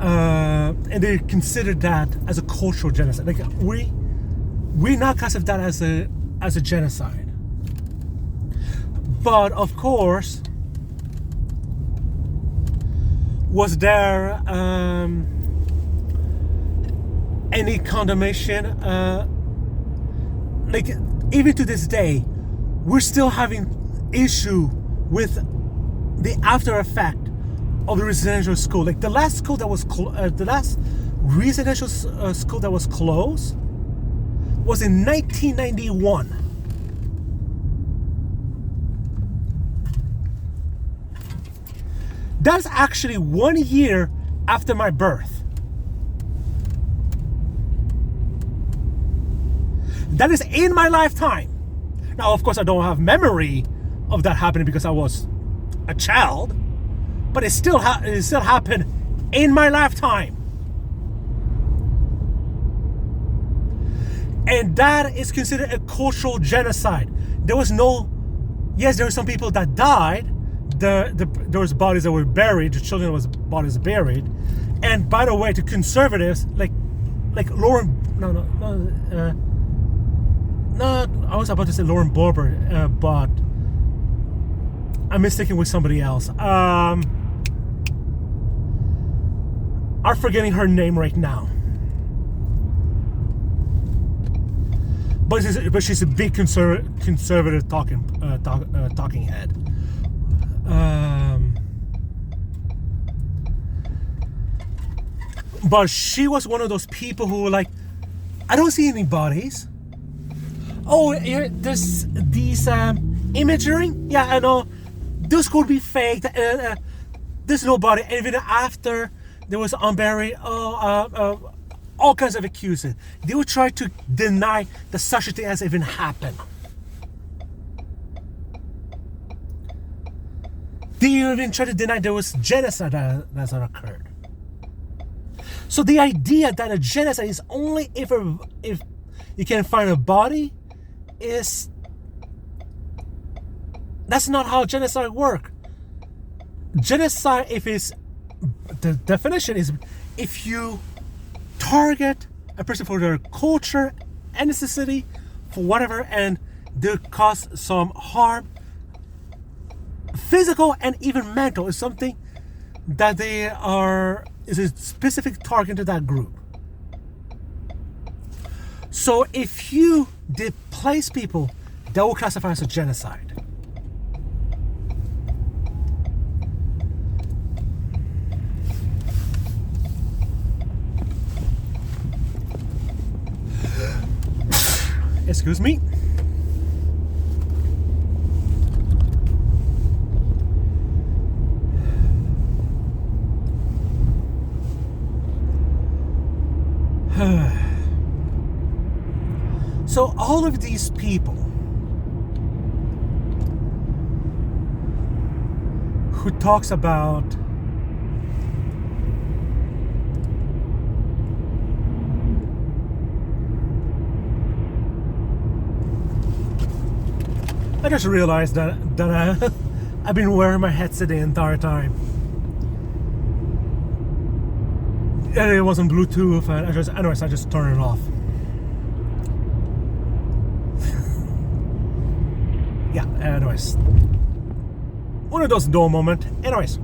and they considered that as a cultural genocide. Like we now classify that as a genocide. But of course, was there any condemnation? Like even to this day, we're still having issue with the after effect of the residential school. Like the last school that was the last residential school that was closed was in 1991. That's actually 1 year after my birth. That is in my lifetime. Now, of course, I don't have memory of that happening because I was a child, but it still happened in my lifetime. And that is considered a cultural genocide. There were some people that died. There was bodies that were buried. The children was bodies buried. And by the way, to conservatives like Lauren, I was about to say Lauren Boebert, but I'm mistaken with somebody else. I'm forgetting her name right now. But she's a big conservative talking head. But she was one of those people who were like, I don't see any bodies. Oh, there's these imagery. Yeah, I know. This could be fake. There's no body. And even after there was unburied, all kinds of excuses. They would try to deny that such a thing has even happened. They even try to deny there was genocide that occurred. So the idea that a genocide is only if you can find a body that's not how genocide works. Genocide, the definition is if you target a person for their culture, ethnicity, for whatever, and they cause some harm, physical and even mental, is something that is a specific target to that group. So if you displace people, that will classify as a genocide. Excuse me. So all of these people who talks about I just realized that I've been wearing my headset the entire time. And it wasn't Bluetooth, and I just turned it off. Yeah, anyways. One of those dull moments. Anyways.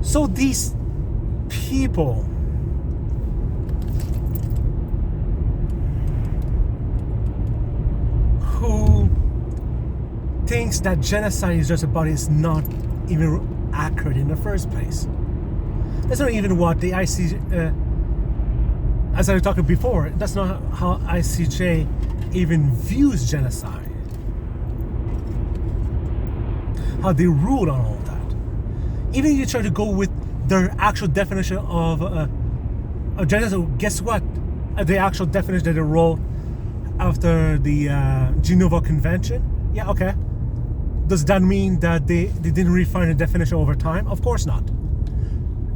So these people who thinks that genocide is just about is not even accurate in the first place. That's not even what the ICJ, as I was talking before, that's not how ICJ even views genocide. How they rule on all that. Even if you try to go with their actual definition of genocide, guess what? The actual definition that they wrote after the Geneva Convention? Yeah, okay. Does that mean that they didn't refine the definition over time? Of course not.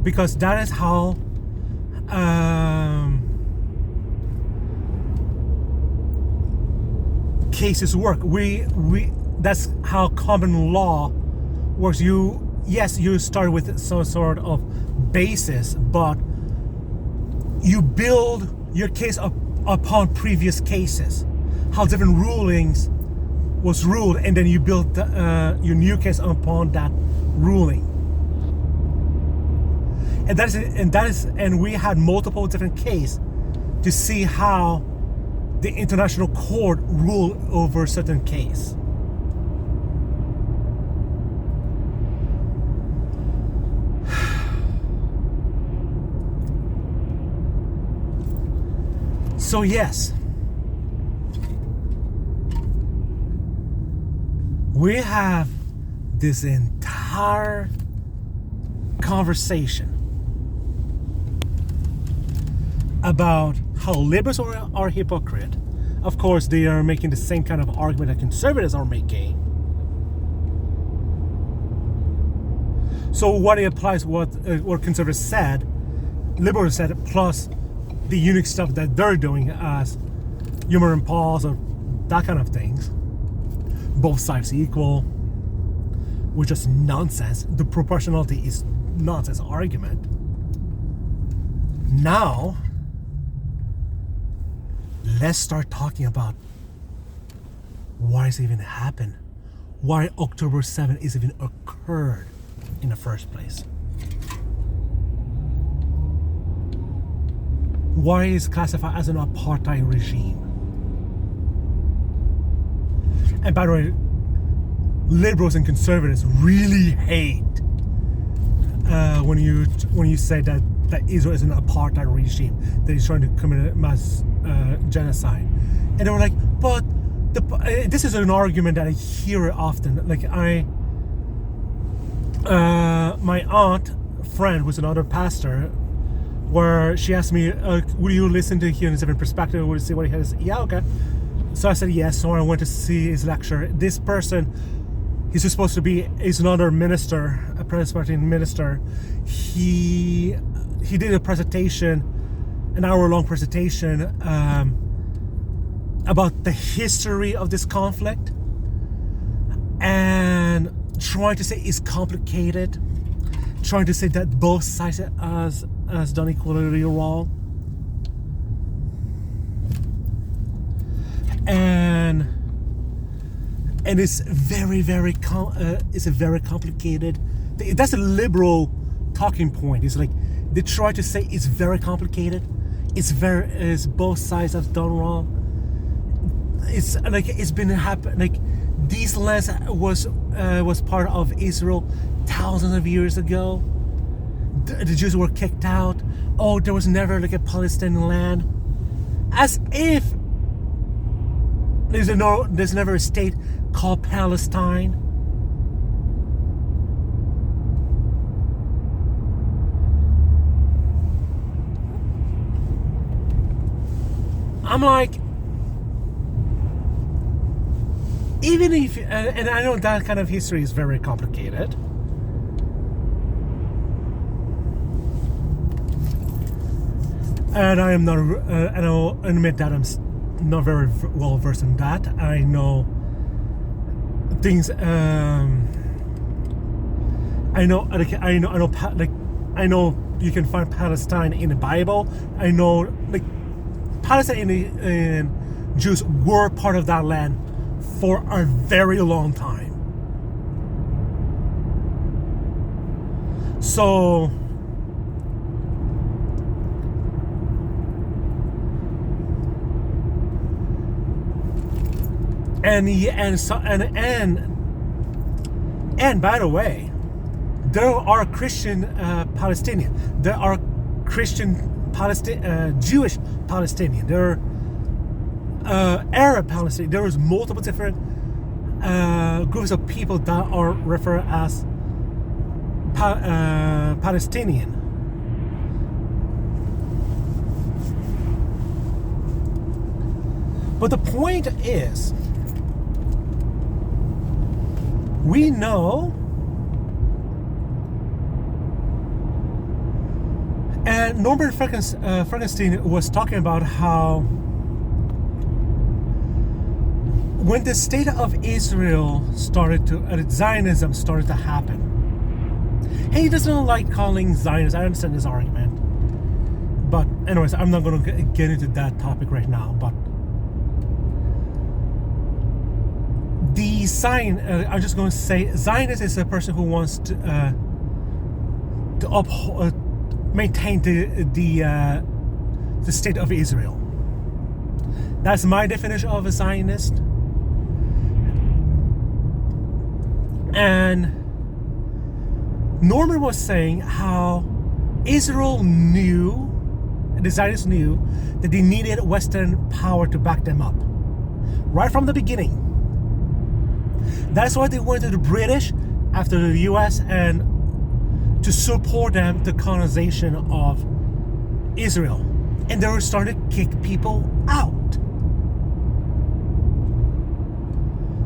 Because that is how cases work. That's how common law works. You start with some sort of basis, but you build your case upon previous cases, how different rulings was ruled, and then you build your new case upon that ruling. And we had multiple different cases to see how the international court ruled over a certain case. So yes, we have this entire conversation about how liberals are hypocrite. Of course, they are making the same kind of argument that conservatives are making. So what it applies, what conservatives said, liberals said, plus the unique stuff that they're doing as humor and pause or that kind of things. Both sides equal, which is nonsense. The proportionality is nonsense argument. Now, let's start talking about why it's even happened. Why October 7th is even occurred in the first place. Why is it classified as an apartheid regime? And by the way, liberals and conservatives really hate when you say that Israel is an apartheid regime, that he's trying to commit a mass genocide. And they were like, but this is an argument that I hear often. Like my aunt friend who's another pastor, where she asked me, will you listen to hear his different perspective? Will you see what he has? Yeah, okay. So I said yes. So I went to see his lecture. This person, he's supposed to be, is another minister, a Presbyterian minister. He did a presentation, an hour-long presentation about the history of this conflict, and trying to say it's complicated, trying to say that both sides has done equally wrong, and it's very it's a very complicated. That's a liberal talking point. It's like they try to say it's very complicated. It's both sides have done wrong. It's like it's been happening. Like these lands was part of Israel thousands of years ago. The Jews were kicked out. Oh, there was never like a Palestinian land, as if there's never a state called Palestine. I'm like, even if, and I know that kind of history is very complicated. And I am not, and I'll admit that I'm not very well versed in that. I know things. I know you can find Palestine in the Bible. I know like Palestine and Jews were part of that land for a very long time. So and by the way, there are Christian Palestinian, there are Christian Jewish Palestinian, there are Arab Palestinian. There is multiple different groups of people that are referred as Palestinian. But the point is, we know, and Norman Frankenstein was talking about how when the state of Israel Zionism started to happen, and he doesn't like calling Zionists, I understand his argument, but anyways, I'm not going to get into that topic right now, but I'm just going to say Zionist is a person who wants to maintain the state of Israel. That's my definition of a Zionist. And Norman was saying how Israel knew, the Zionists knew, that they needed Western power to back them up right from the beginning. That's why they went to the British after the US and to support them the colonization of Israel. And they were starting to kick people out.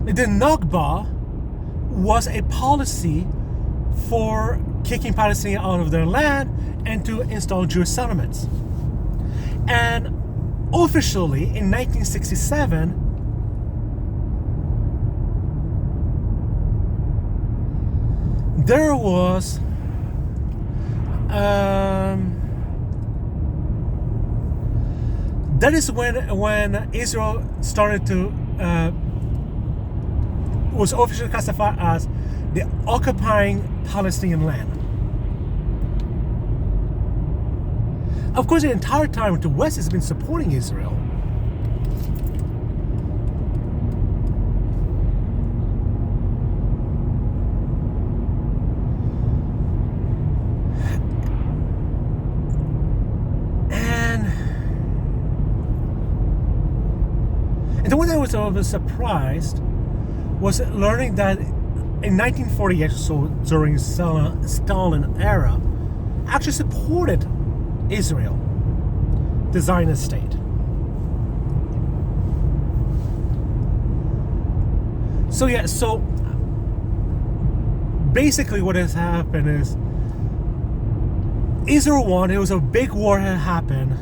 The Nakba was a policy for kicking Palestinians out of their land and to install Jewish settlements. And officially in 1967, there was that is when Israel started to was officially classified as the occupying Palestinian land. Of course, the entire time the West has been supporting Israel. And the one that was always surprised was learning that in 1948, so during Stalin era, actually supported Israel, the Zionist state. So basically what has happened is Israel won. It was a big war that happened.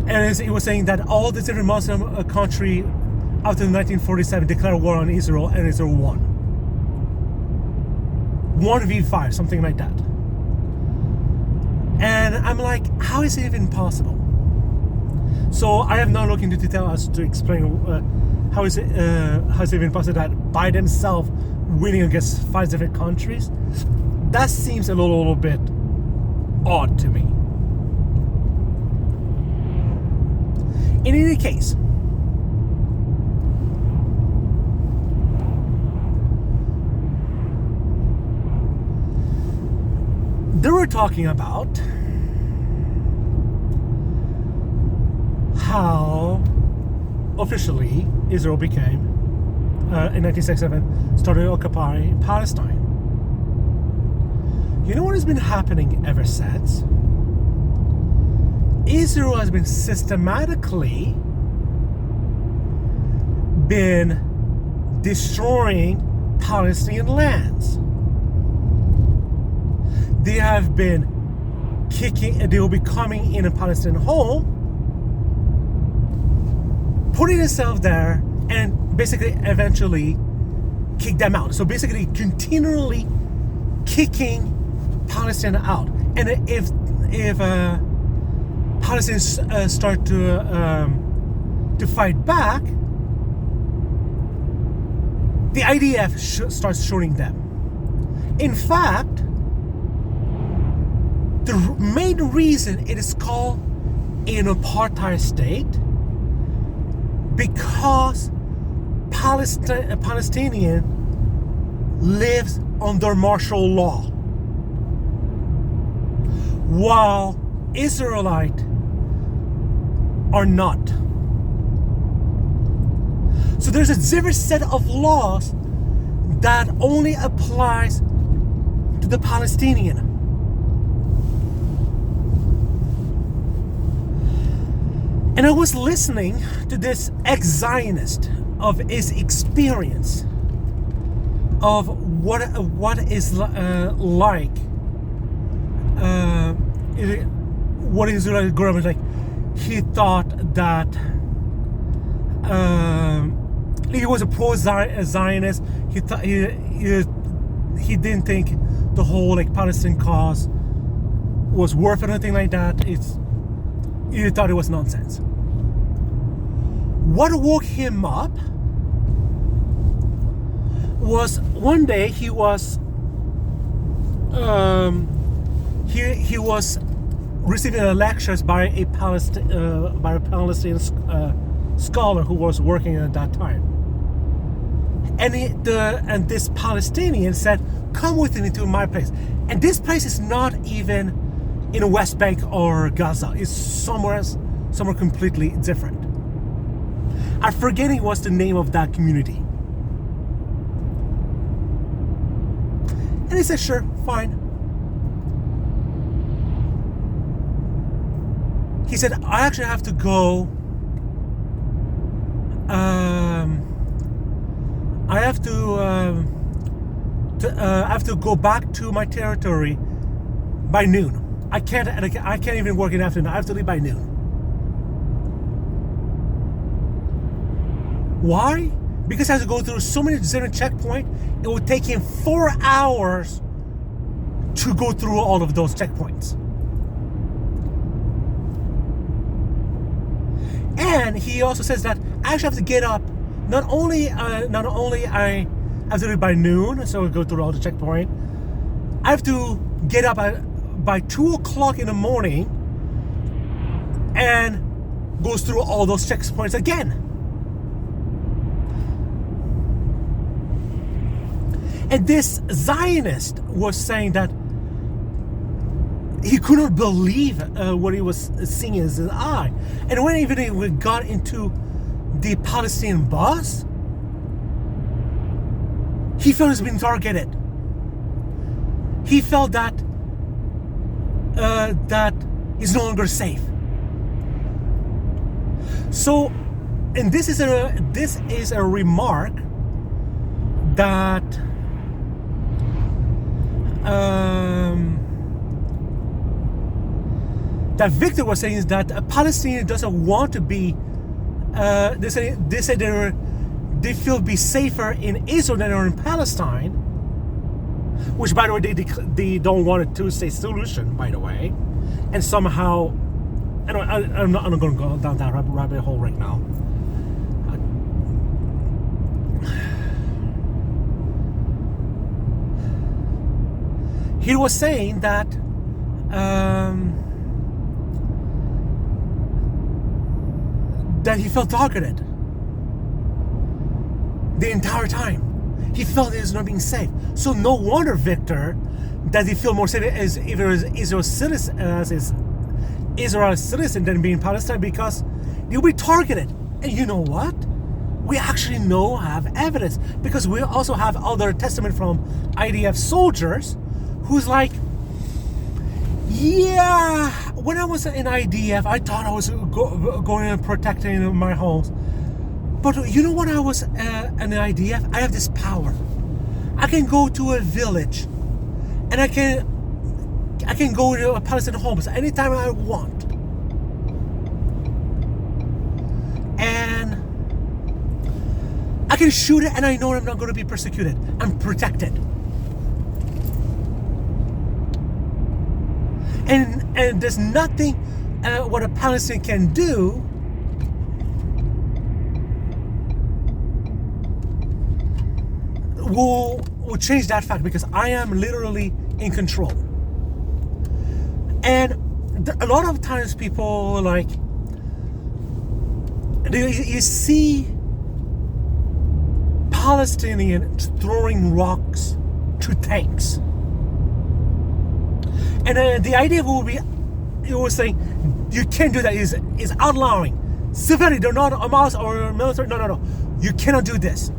And it was saying that all the different Muslim countries after 1947 declared war on Israel, and Israel won. 1v5, something like that. And I'm like, how is it even possible? So I have not looked into detail as to explain how is it even possible that by themselves winning against 5 different countries. That seems a little bit odd to me. In any case, they were talking about how officially Israel became, in 1967, started occupying Palestine. You know what has been happening ever since? Israel has been systematically destroying Palestinian lands. They have been they will be coming in a Palestinian home, putting themselves there, and basically eventually kick them out. So basically continually kicking Palestinians out. And if Palestinians start to fight back, the IDF starts shooting them. In fact, the main reason it is called an apartheid state because Palestinian lives under martial law, while Israelite are not. So there's a different set of laws that only applies to the Palestinian. And I was listening to this ex-Zionist of his experience of what is like what Israeli government like. He thought that he was a pro-Zionist. He thought he didn't think the whole Palestinian cause was worth it or anything like that. He thought it was nonsense. What woke him up was one day he was receiving lectures by a Palestinian scholar who was working at that time, and this Palestinian said, "Come with me to my place." And this place is not even in the West Bank or Gaza. It's somewhere completely different. I'm forgetting what's the name of that community. And he said, "Sure, fine." He said, "I actually have to go. I have to I have to go back to my territory by noon. I can't even work in the afternoon. I have to leave by noon. Why? Because I have to go through so many different checkpoints. It would take him 4 hours to go through all of those checkpoints. And he also says that I actually have to get up. Not only I have to do it by noon, so we go through all the checkpoint. I have to get up by 2 o'clock in the morning and goes through all those checkpoints again. And this Zionist was saying that he couldn't believe what he was seeing in his eye. And when even we got into the Palestinian bus, he felt he's been targeted. He felt that he's no longer safe. So, and this is a remark that that Victor was saying, is that a Palestinian doesn't want to be. They say they feel be safer in Israel than they are in Palestine. Which, by the way, they don't want a two-state solution. By the way, and somehow, I'm not going to go down that rabbit hole right now. He was saying that that he felt targeted the entire time. He felt he was not being safe. So no wonder, Victor, that he feel more safe as if it was Israel's citizen than being Palestine, because you'll be targeted. And you know what? We actually have evidence, because we also have other testimony from IDF soldiers who's like, yeah, when I was in IDF, I thought I was going and protecting my homes. But you know, when I was in IDF, I have this power. I can go to a village, and I can go to a Palestinian homes anytime I want. And I can shoot it, and I know I'm not going to be persecuted. I'm protected. And there's nothing what a Palestinian can do will change that fact, because I am literally in control. And a lot of times people like, you see Palestinians throwing rocks to tanks. And the idea will be, it was saying, you can't do that, is outlawing. Seperate, they're not Hamas or military, no. You cannot do this.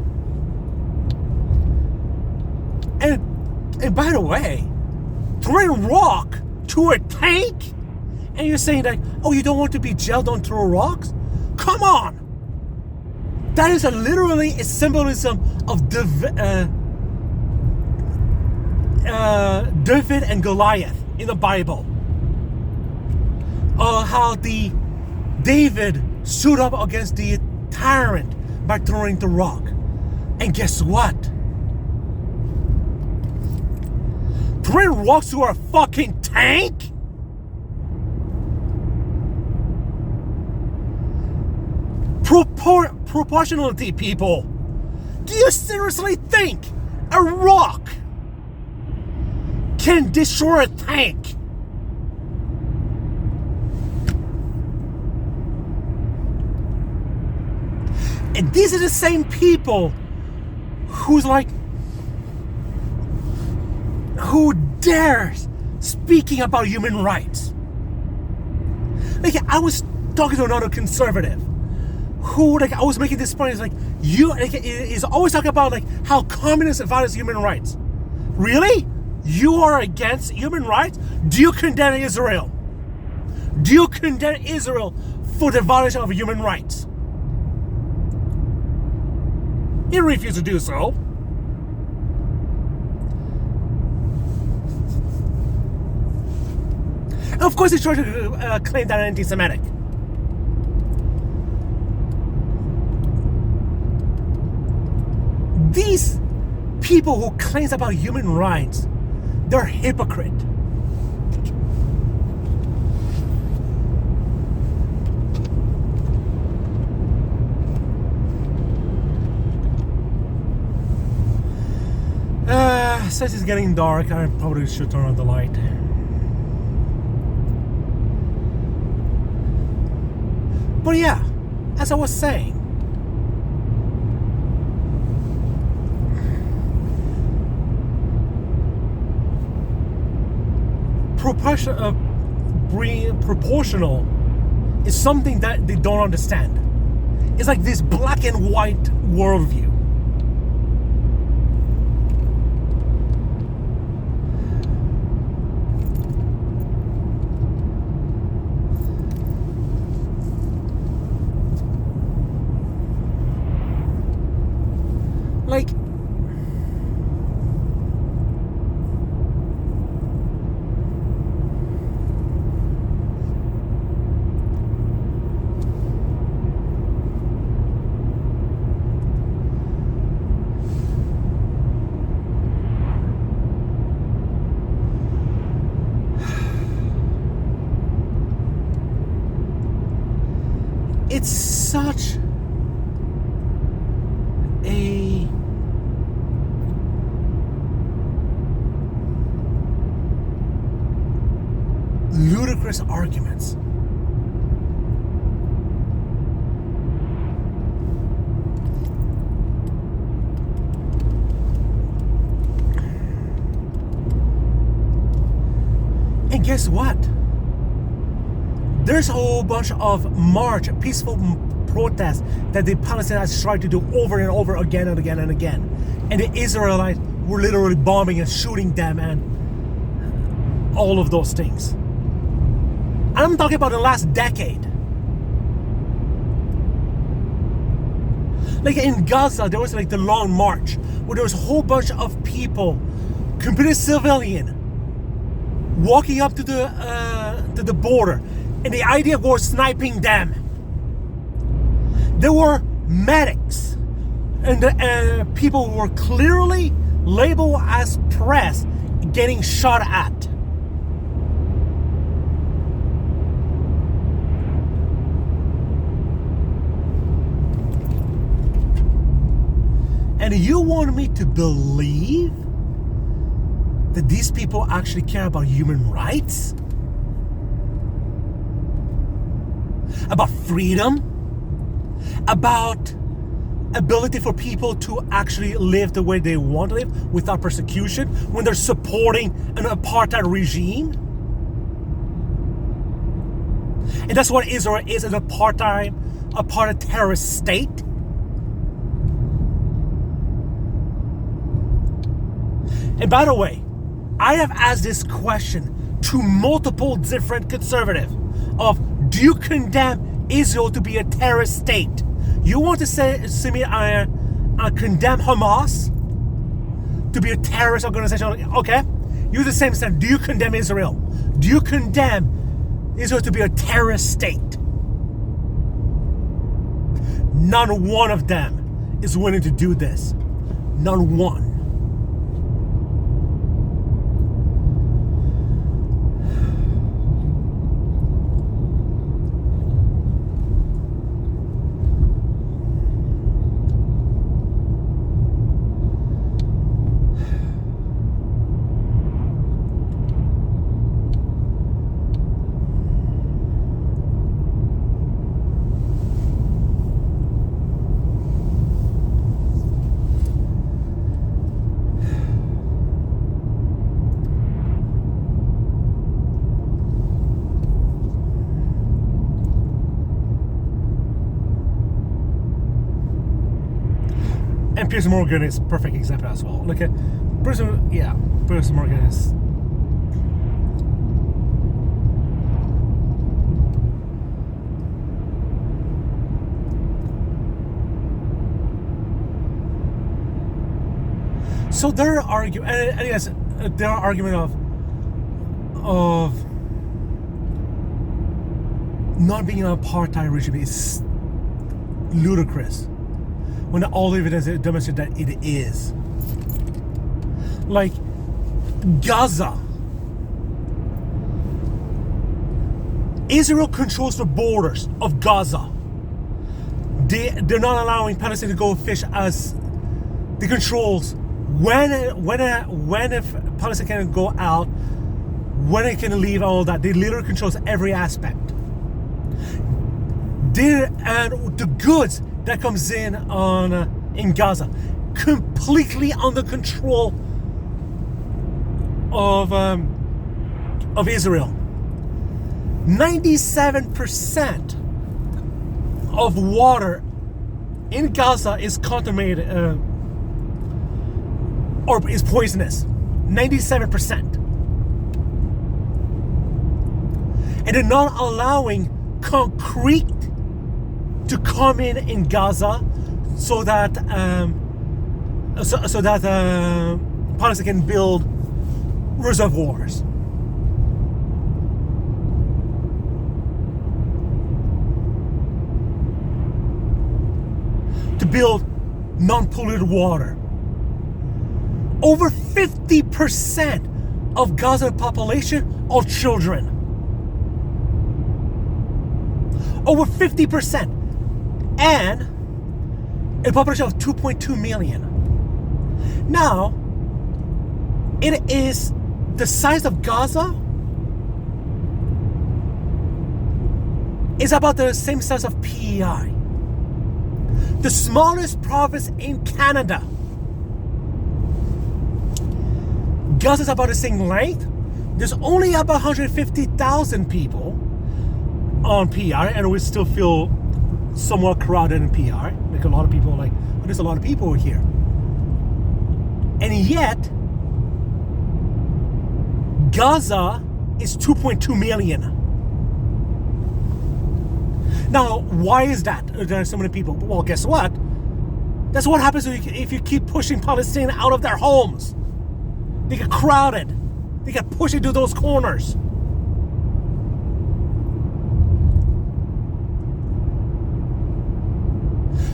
And by the way, throwing rock to a tank, and you're saying that, oh, you don't want to be jailed, don't throw rocks? Come on! That is literally a symbolism of David and Goliath in the Bible. How David stood up against the tyrant by throwing the rock. And guess what? Throwing rocks to a fucking tank? Proportionality, people. Do you seriously think a rock can destroy a tank? And these are the same people who's like, who dares speaking about human rights. Like, I was talking to another conservative who, like, I was making this point. It's like, is always talking about like how communists violate human rights. Really? You are against human rights? Do you condemn Israel? Do you condemn Israel for the violation of human rights? He refused to do so. Of course, they try to claim that anti-Semitic. These people who claims about human rights, they're hypocrite. Since it's getting dark, I probably should turn on the light. But yeah, as I was saying, proportional is something that they don't understand. It's like this black and white worldview. Like, it's such a ludicrous arguments. And guess what? There's a whole bunch of peaceful protests that the Palestinians tried to do over and over again and again and again. And the Israelites were literally bombing and shooting them and all of those things. And I'm talking about the last decade. Like in Gaza, there was like the Long March, where there was a whole bunch of people, completely civilian, walking up to the border, and the idea was sniping them. There were medics and people who were clearly labeled as press getting shot at. And you want me to believe that these people actually care about human rights? About freedom? About ability for people to actually live the way they want to live without persecution when they're supporting an apartheid regime? And that's what Israel is, an apartheid terrorist state. And by the way, I have asked this question to multiple different conservatives of, do you condemn Israel to be a terrorist state? You want to see me condemn Hamas to be a terrorist organization? Okay. You're the same standard. Do you condemn Israel? Do you condemn Israel to be a terrorist state? Not one of them is willing to do this. Not one. And Piers Morgan is a perfect example as well. Look at Piers Morgan is. So their argument, and yes, their argument of not being an apartheid regime is ludicrous when all the evidence demonstrates that it is. Like Gaza, Israel controls the borders of Gaza. They're not allowing Palestine to go fish as the controls when if Palestine can go out, when it can leave, all that. They literally controls every aspect. And the goods that comes in Gaza, completely under control of Israel. 97% of water in Gaza is contaminated or is poisonous. 97%. And they're not allowing concrete to come in Gaza so that Palestine can build reservoirs. To build non-polluted water. Over 50% of Gaza population are children. Over 50%. And a population of 2.2 million. Now, it is the size of Gaza is about the same size of PEI. The smallest province in Canada. Gaza is about the same length. There's only about 150,000 people on PEI, and we still feel somewhat crowded in PEI. Like a lot of people are like, oh, there's a lot of people here. And yet, Gaza is 2.2 million. Now, why is that? There are so many people. Well, guess what? That's what happens if you keep pushing Palestine out of their homes. They get crowded. They get pushed into those corners.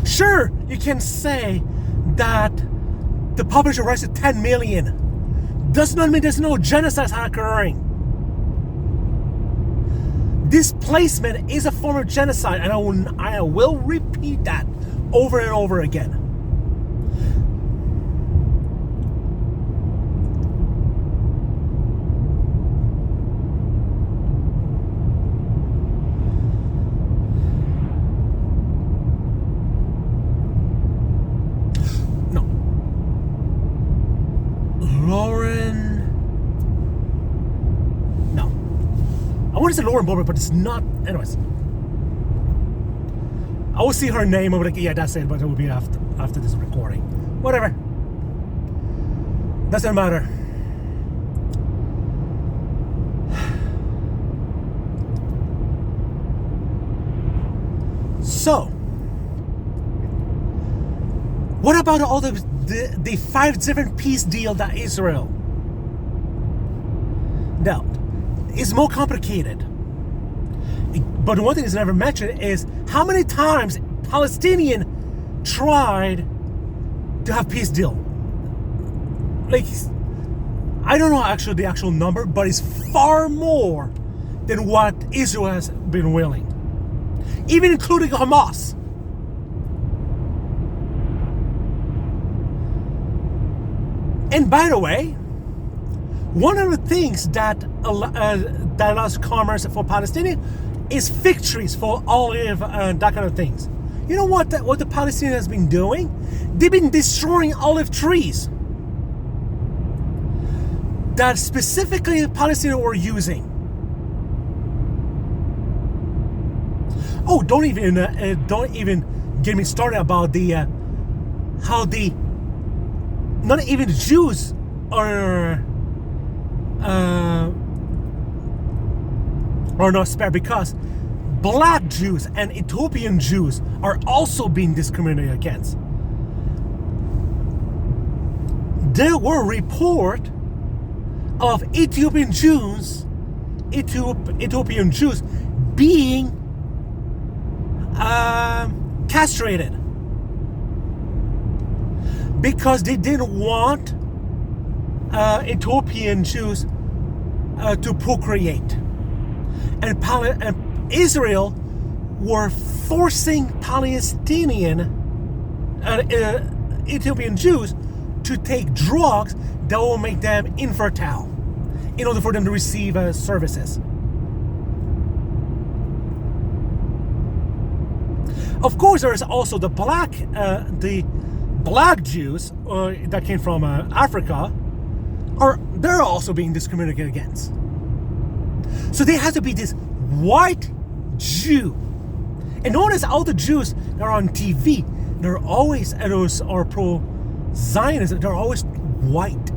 Sure, you can say that the population rises to 10 million. Does not mean there's no genocide occurring. Displacement is a form of genocide, and I will repeat that over and over again. No. I want to say Lauren Boebert, but it's not. Anyways, I will see her name. I'm like, yeah, that's it. But it will be after this recording. Whatever. Doesn't matter. So, what about all the 5 different peace deal that Israel? Now, it's more complicated. But one thing that's never mentioned is how many times Palestinian tried to have peace deal. Like, I don't know actually the actual number, but it's far more than what Israel has been willing. Even including Hamas. And by the way, one of the things that allows commerce for Palestinians is fig trees for olive and that kind of things. You know what the Palestinians has been doing? They've been destroying olive trees that specifically the Palestinians were using. Oh, don't even get me started about how the not even Jews are not spared, because black Jews and Ethiopian Jews are also being discriminated against. There were reports of Ethiopian Jews being castrated because they didn't want Ethiopian Jews to procreate, and Israel were forcing Palestinian Ethiopian Jews to take drugs that will make them infertile in order for them to receive services. Of course, there is also the black Jews that came from Africa. They're also being discriminated against. So there has to be this white Jew. And notice all the Jews that are on TV, they're always, those are pro-Zionist, they're always white.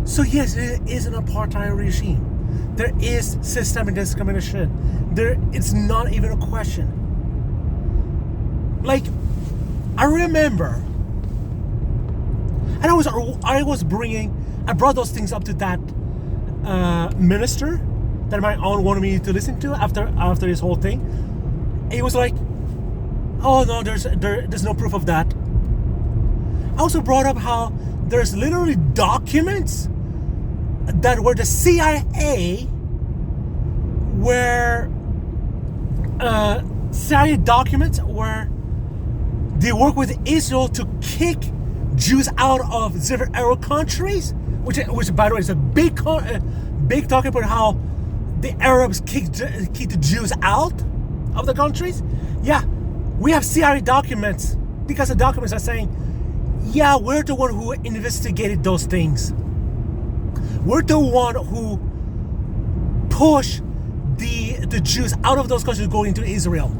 So yes, it is an apartheid regime. There is systemic discrimination. It's not even a question. Like, I remember, and I brought those things up to that minister that my aunt wanted me to listen to after this whole thing. He was like, "Oh no, there's no proof of that." I also brought up how there's literally documents that were the CIA, CIA documents where they work with Israel to kick Jews out of separate Arab countries, which by the way is a big talk about how the Arabs kicked the Jews out of the countries. Yeah, we have CIA documents because the documents are saying, yeah, we're the one who investigated those things. We're the one who pushed the Jews out of those countries going to Israel.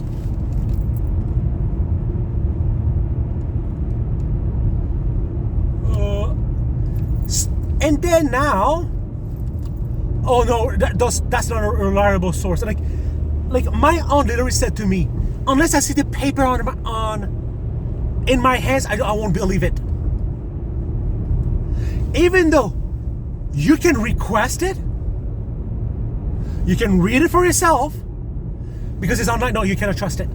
And then now, oh no, that's not a reliable source. Like my aunt literally said to me, unless I see the paper in my hands, I won't believe it. Even though you can request it, you can read it for yourself, because it's online. No, you cannot trust it.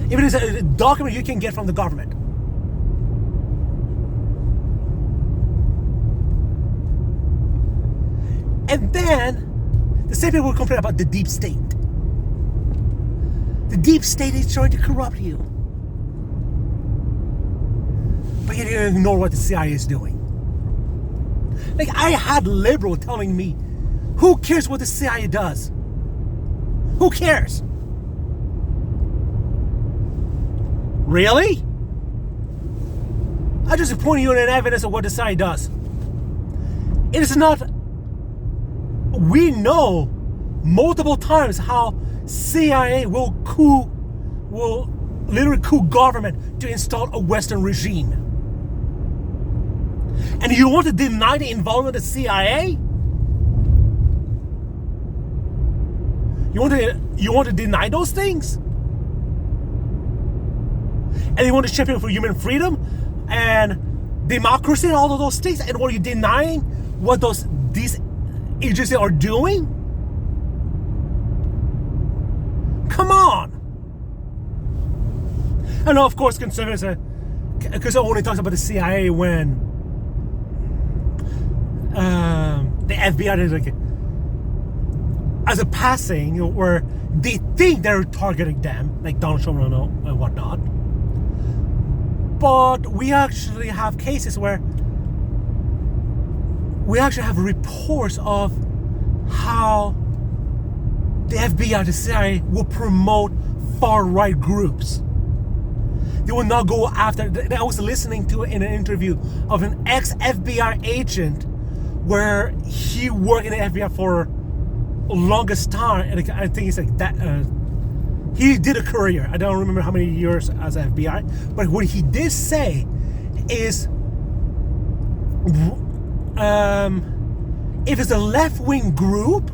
Even if it's a document you can get from the government. And then the same people will complain about the deep state. The deep state is trying to corrupt you, but you didn't ignore what the CIA is doing. Like, I had liberal telling me, who cares what the CIA does? Who cares? Really? I just point you in evidence of what the CIA does. It is not. We know multiple times how CIA will literally coup government to install a Western regime. And you want to deny the involvement of the CIA? You want to deny those things? And you want to champion for human freedom and democracy and all of those things? And what are you denying what these agencies are doing? Come on! I know, of course, conservatives, because it only talks about the CIA when the FBI is like as a passing, where they think they're targeting them, like Donald Trump and whatnot. But we actually have cases where we actually have reports of how the FBI, the CIA will promote far-right groups. They will not go after. I was listening to in an interview of an ex-FBI agent where he worked in the FBI for the longest time, and I think it's like that. He did a career. I don't remember how many years as FBI, but what he did say is, if it's a left-wing group,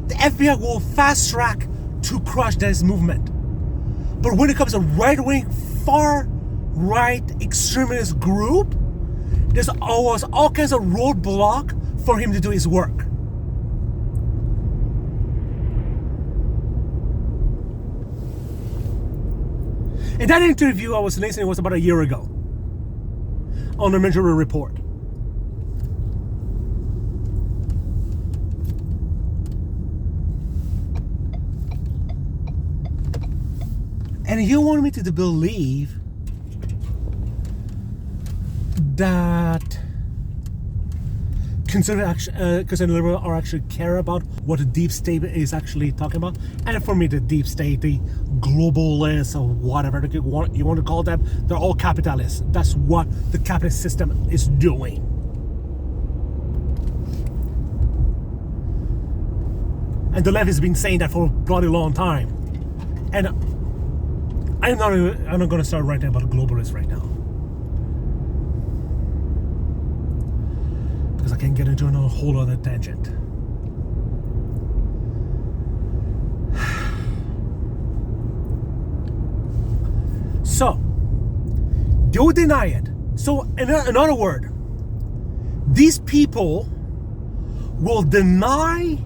the FBI will fast-track to crush this movement. But when it comes to right-wing, far-right extremist group, there's always all kinds of roadblock for him to do his work. And that interview I was listening was about a year ago on the Majority Report. And you want me to believe that conservative liberal are actually care about what the deep state is actually talking about. And for me, the deep state, the globalists or whatever you want to call them, they're all capitalists. That's what the capitalist system is doing. And the left has been saying that for a bloody long time. And I'm not going to start writing about globalists right now, because I can get into a whole other tangent. So, they'll deny it. So, in other words, these people will deny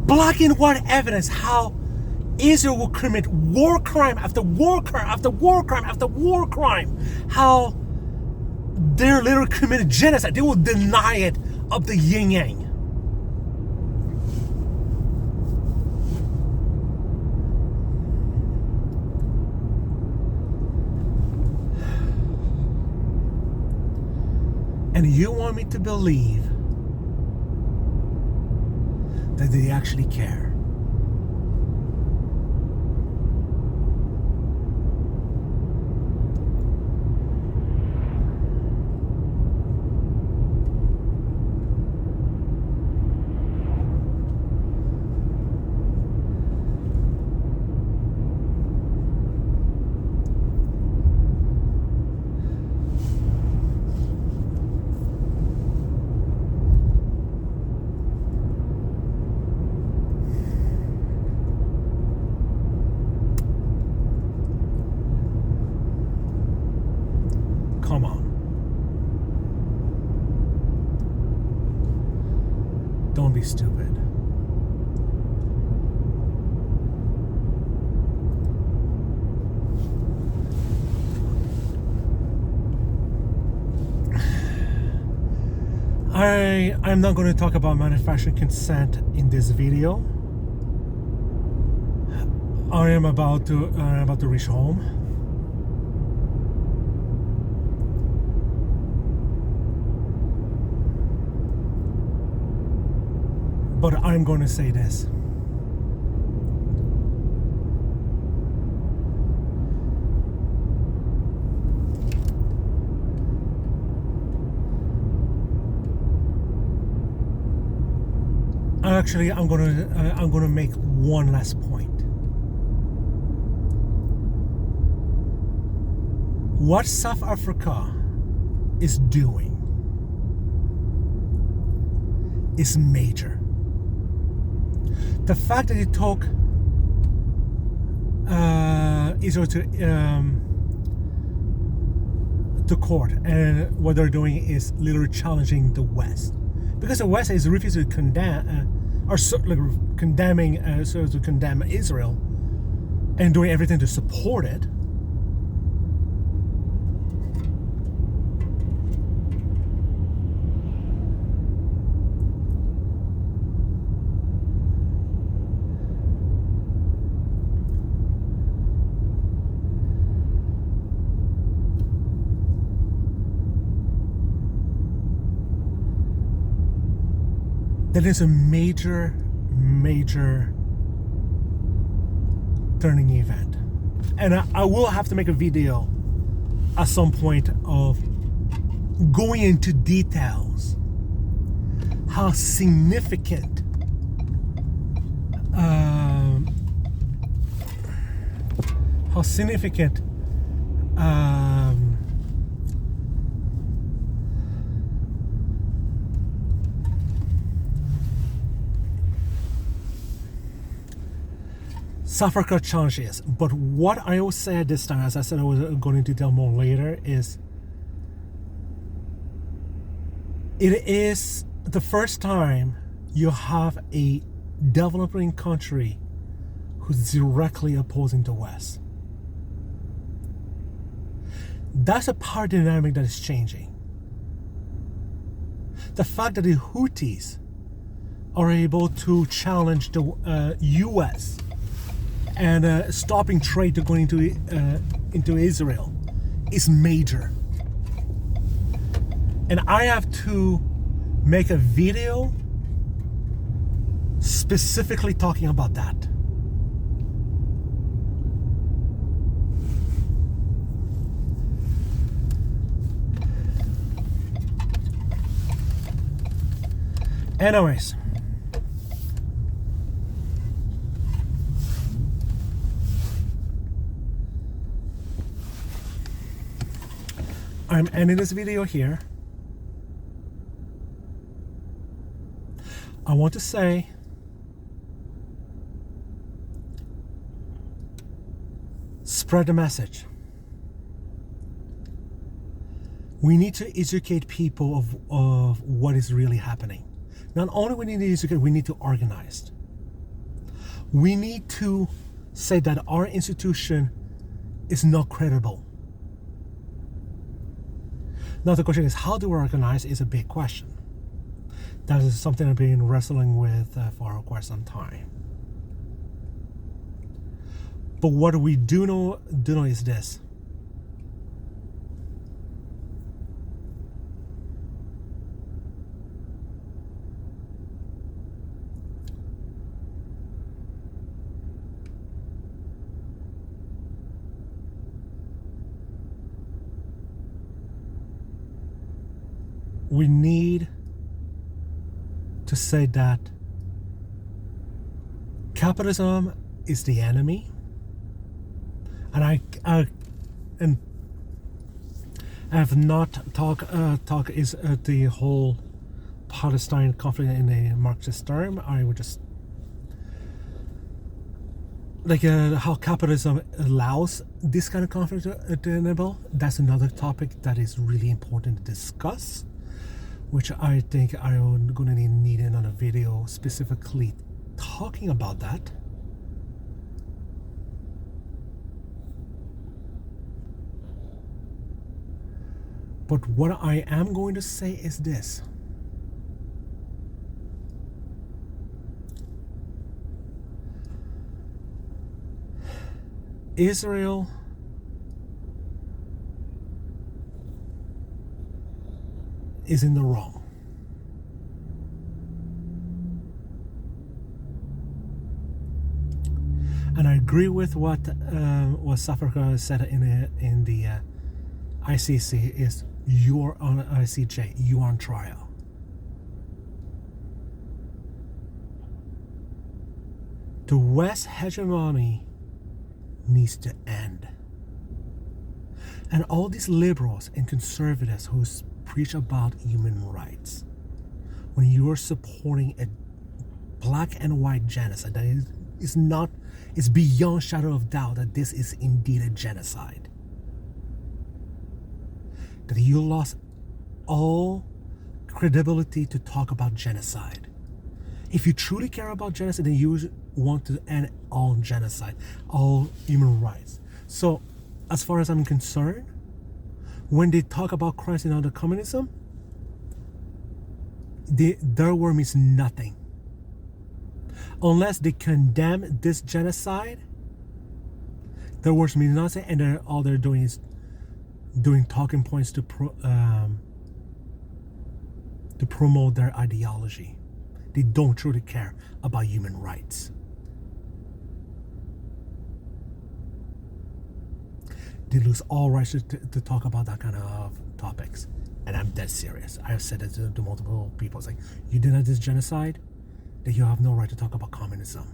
black and white evidence how Israel will commit war crime after war crime after war crime after war crime. How they're literally committed genocide. They will deny it of the yin yang. And you want me to believe that they actually care. Come on. Don't be stupid. I'm not going to talk about manufacturing consent in this video. I am about to reach home. But I'm going to say this. Actually, I'm going to make one last point. What South Africa is doing is major. The fact that it took Israel to court, and what they're doing is literally challenging the West, because the West is refusing to condemn, to condemn Israel, and doing everything to support it. That is a major major turning event. And I will have to make a video at some point of going into details how significant South Africa challenge is. But what I will say at this time, as I said I was going into detail more later, is it is the first time you have a developing country who's directly opposing the West. That's a power dynamic that is changing. The fact that the Houthis are able to challenge the U.S. and stopping trade to going into Israel is major. And I have to make a video specifically talking about that. Anyways, I'm ending this video here. I want to say spread the message. We need to educate people of what is really happening. Not only we need to educate, we need to organize. We need to say that our institution is not credible. Now the question is, how do we organize is a big question. That is something I've been wrestling with for quite some time. But what we do know is this. We need to say that capitalism is the enemy, and I have not talk is the whole Palestine conflict in a Marxist term. I would just like how capitalism allows this kind of conflict to enable. That's another topic that is really important to discuss, which I think I'm going to need another video specifically talking about that. But what I am going to say is this. Israel is in the wrong. And I agree with what South Africa said in the ICC is you're on ICJ, you are on trial. The West hegemony needs to end. And all these liberals and conservatives who preach about human rights, when you are supporting a black and white genocide, that is beyond shadow of doubt that this is indeed a genocide. That you lost all credibility to talk about genocide. If you truly care about genocide, then you want to end all genocide, all human rights. So, as far as I'm concerned, when they talk about crimes under communism, their word means nothing. Unless they condemn this genocide, their words mean nothing, and all they're doing is doing talking points to promote their ideology. they don't truly care about human rights. They lose all rights to talk about that kind of topics. And I'm dead serious. I have said it to multiple people. It's like, you deny this genocide, then you have no right to talk about communism.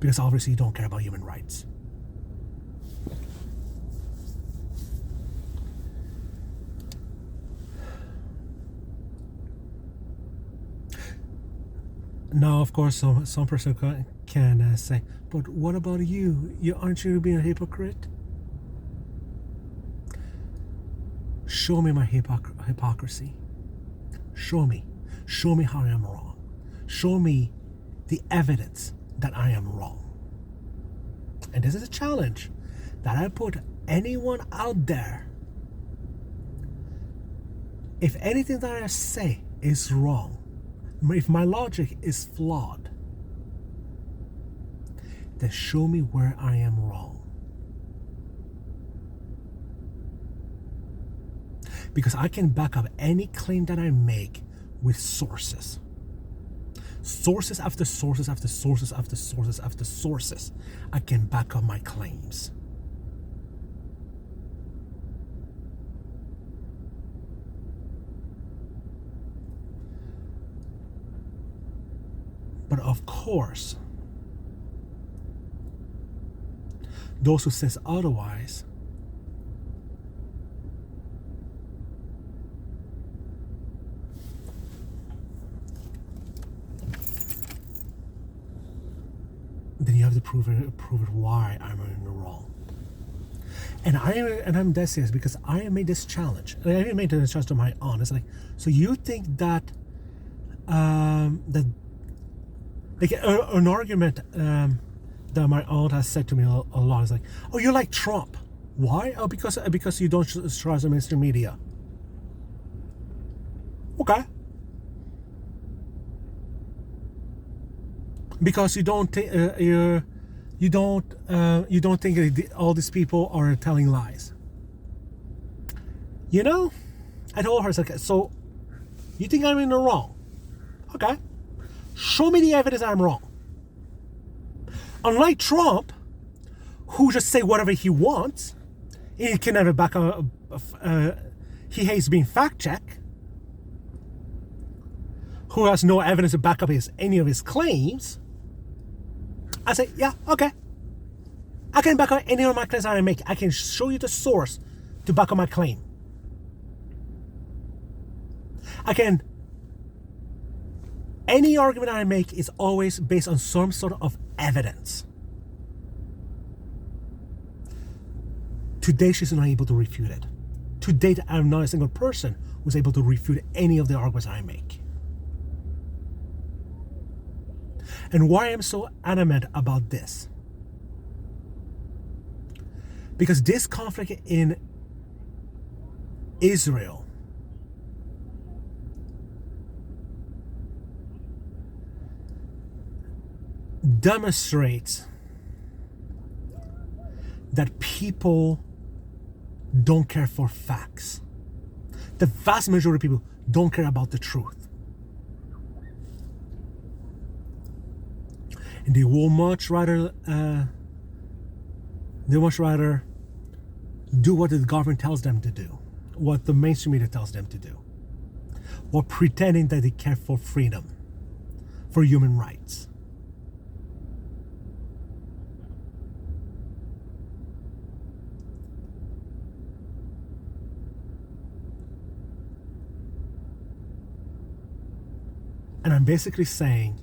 Because obviously you don't care about human rights. Now, of course, some person can say, but what about you? Aren't you being a hypocrite? Show me my hypocrisy. Show me how I am wrong. Show me the evidence that I am wrong. And this is a challenge that I put anyone out there. If anything that I say is wrong, if my logic is flawed, then show me where I am wrong. Because I can back up any claim that I make with sources. Sources after sources after sources after sources after sources. I can back up my claims. But of course, those who says otherwise then you have to prove it why I'm in the wrong. And I'm dead serious, because I made this challenge. I even made this challenge to my aunt. It's like, so you think that like an argument that my aunt has said to me a lot is like, oh, you're like Trump. Why? Oh, because you don't trust the mainstream media. Okay. Because you don't think all these people are telling lies. You know, I told her, it's like, so you think I'm in the wrong? Okay, show me the evidence I'm wrong. Unlike Trump, who just say whatever he wants, he can never back up. He hates being fact checked. Who has no evidence to back up any of his claims. I say, yeah, okay. I can back up any of my claims that I make. I can show you the source to back up my claim. Any argument I make is always based on some sort of evidence. To date, she's not able to refute it. To date, I'm not a single person who's able to refute any of the arguments I make. And why I'm so adamant about this? Because this conflict in Israel demonstrates that people don't care for facts. The vast majority of people don't care about the truth. And they will much rather do what the government tells them to do, what the mainstream media tells them to do, while pretending that they care for freedom, for human rights. And I'm basically saying,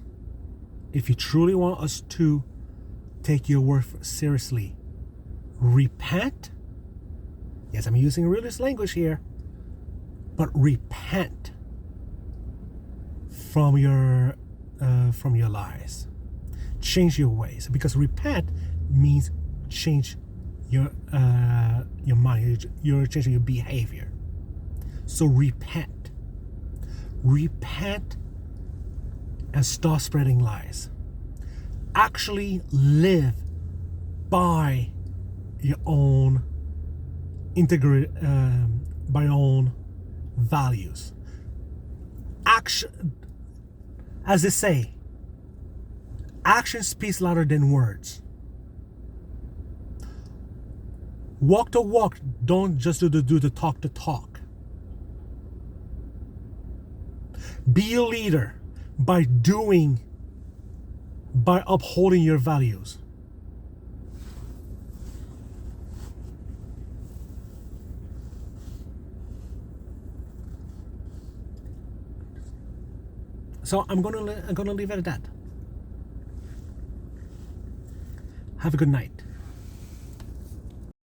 if you truly want us to take your word seriously, repent. Yes, I'm using realist language here, but repent from your lies. Change your ways, because repent means change your mind. You're changing your behavior. So repent. Repent and stop spreading lies. Actually live by your own by your own values. As they say, action speaks louder than words. Walk the walk, don't just do the talk the talk. Be a leader by upholding your values. So I'm gonna leave it at that. Have a good night.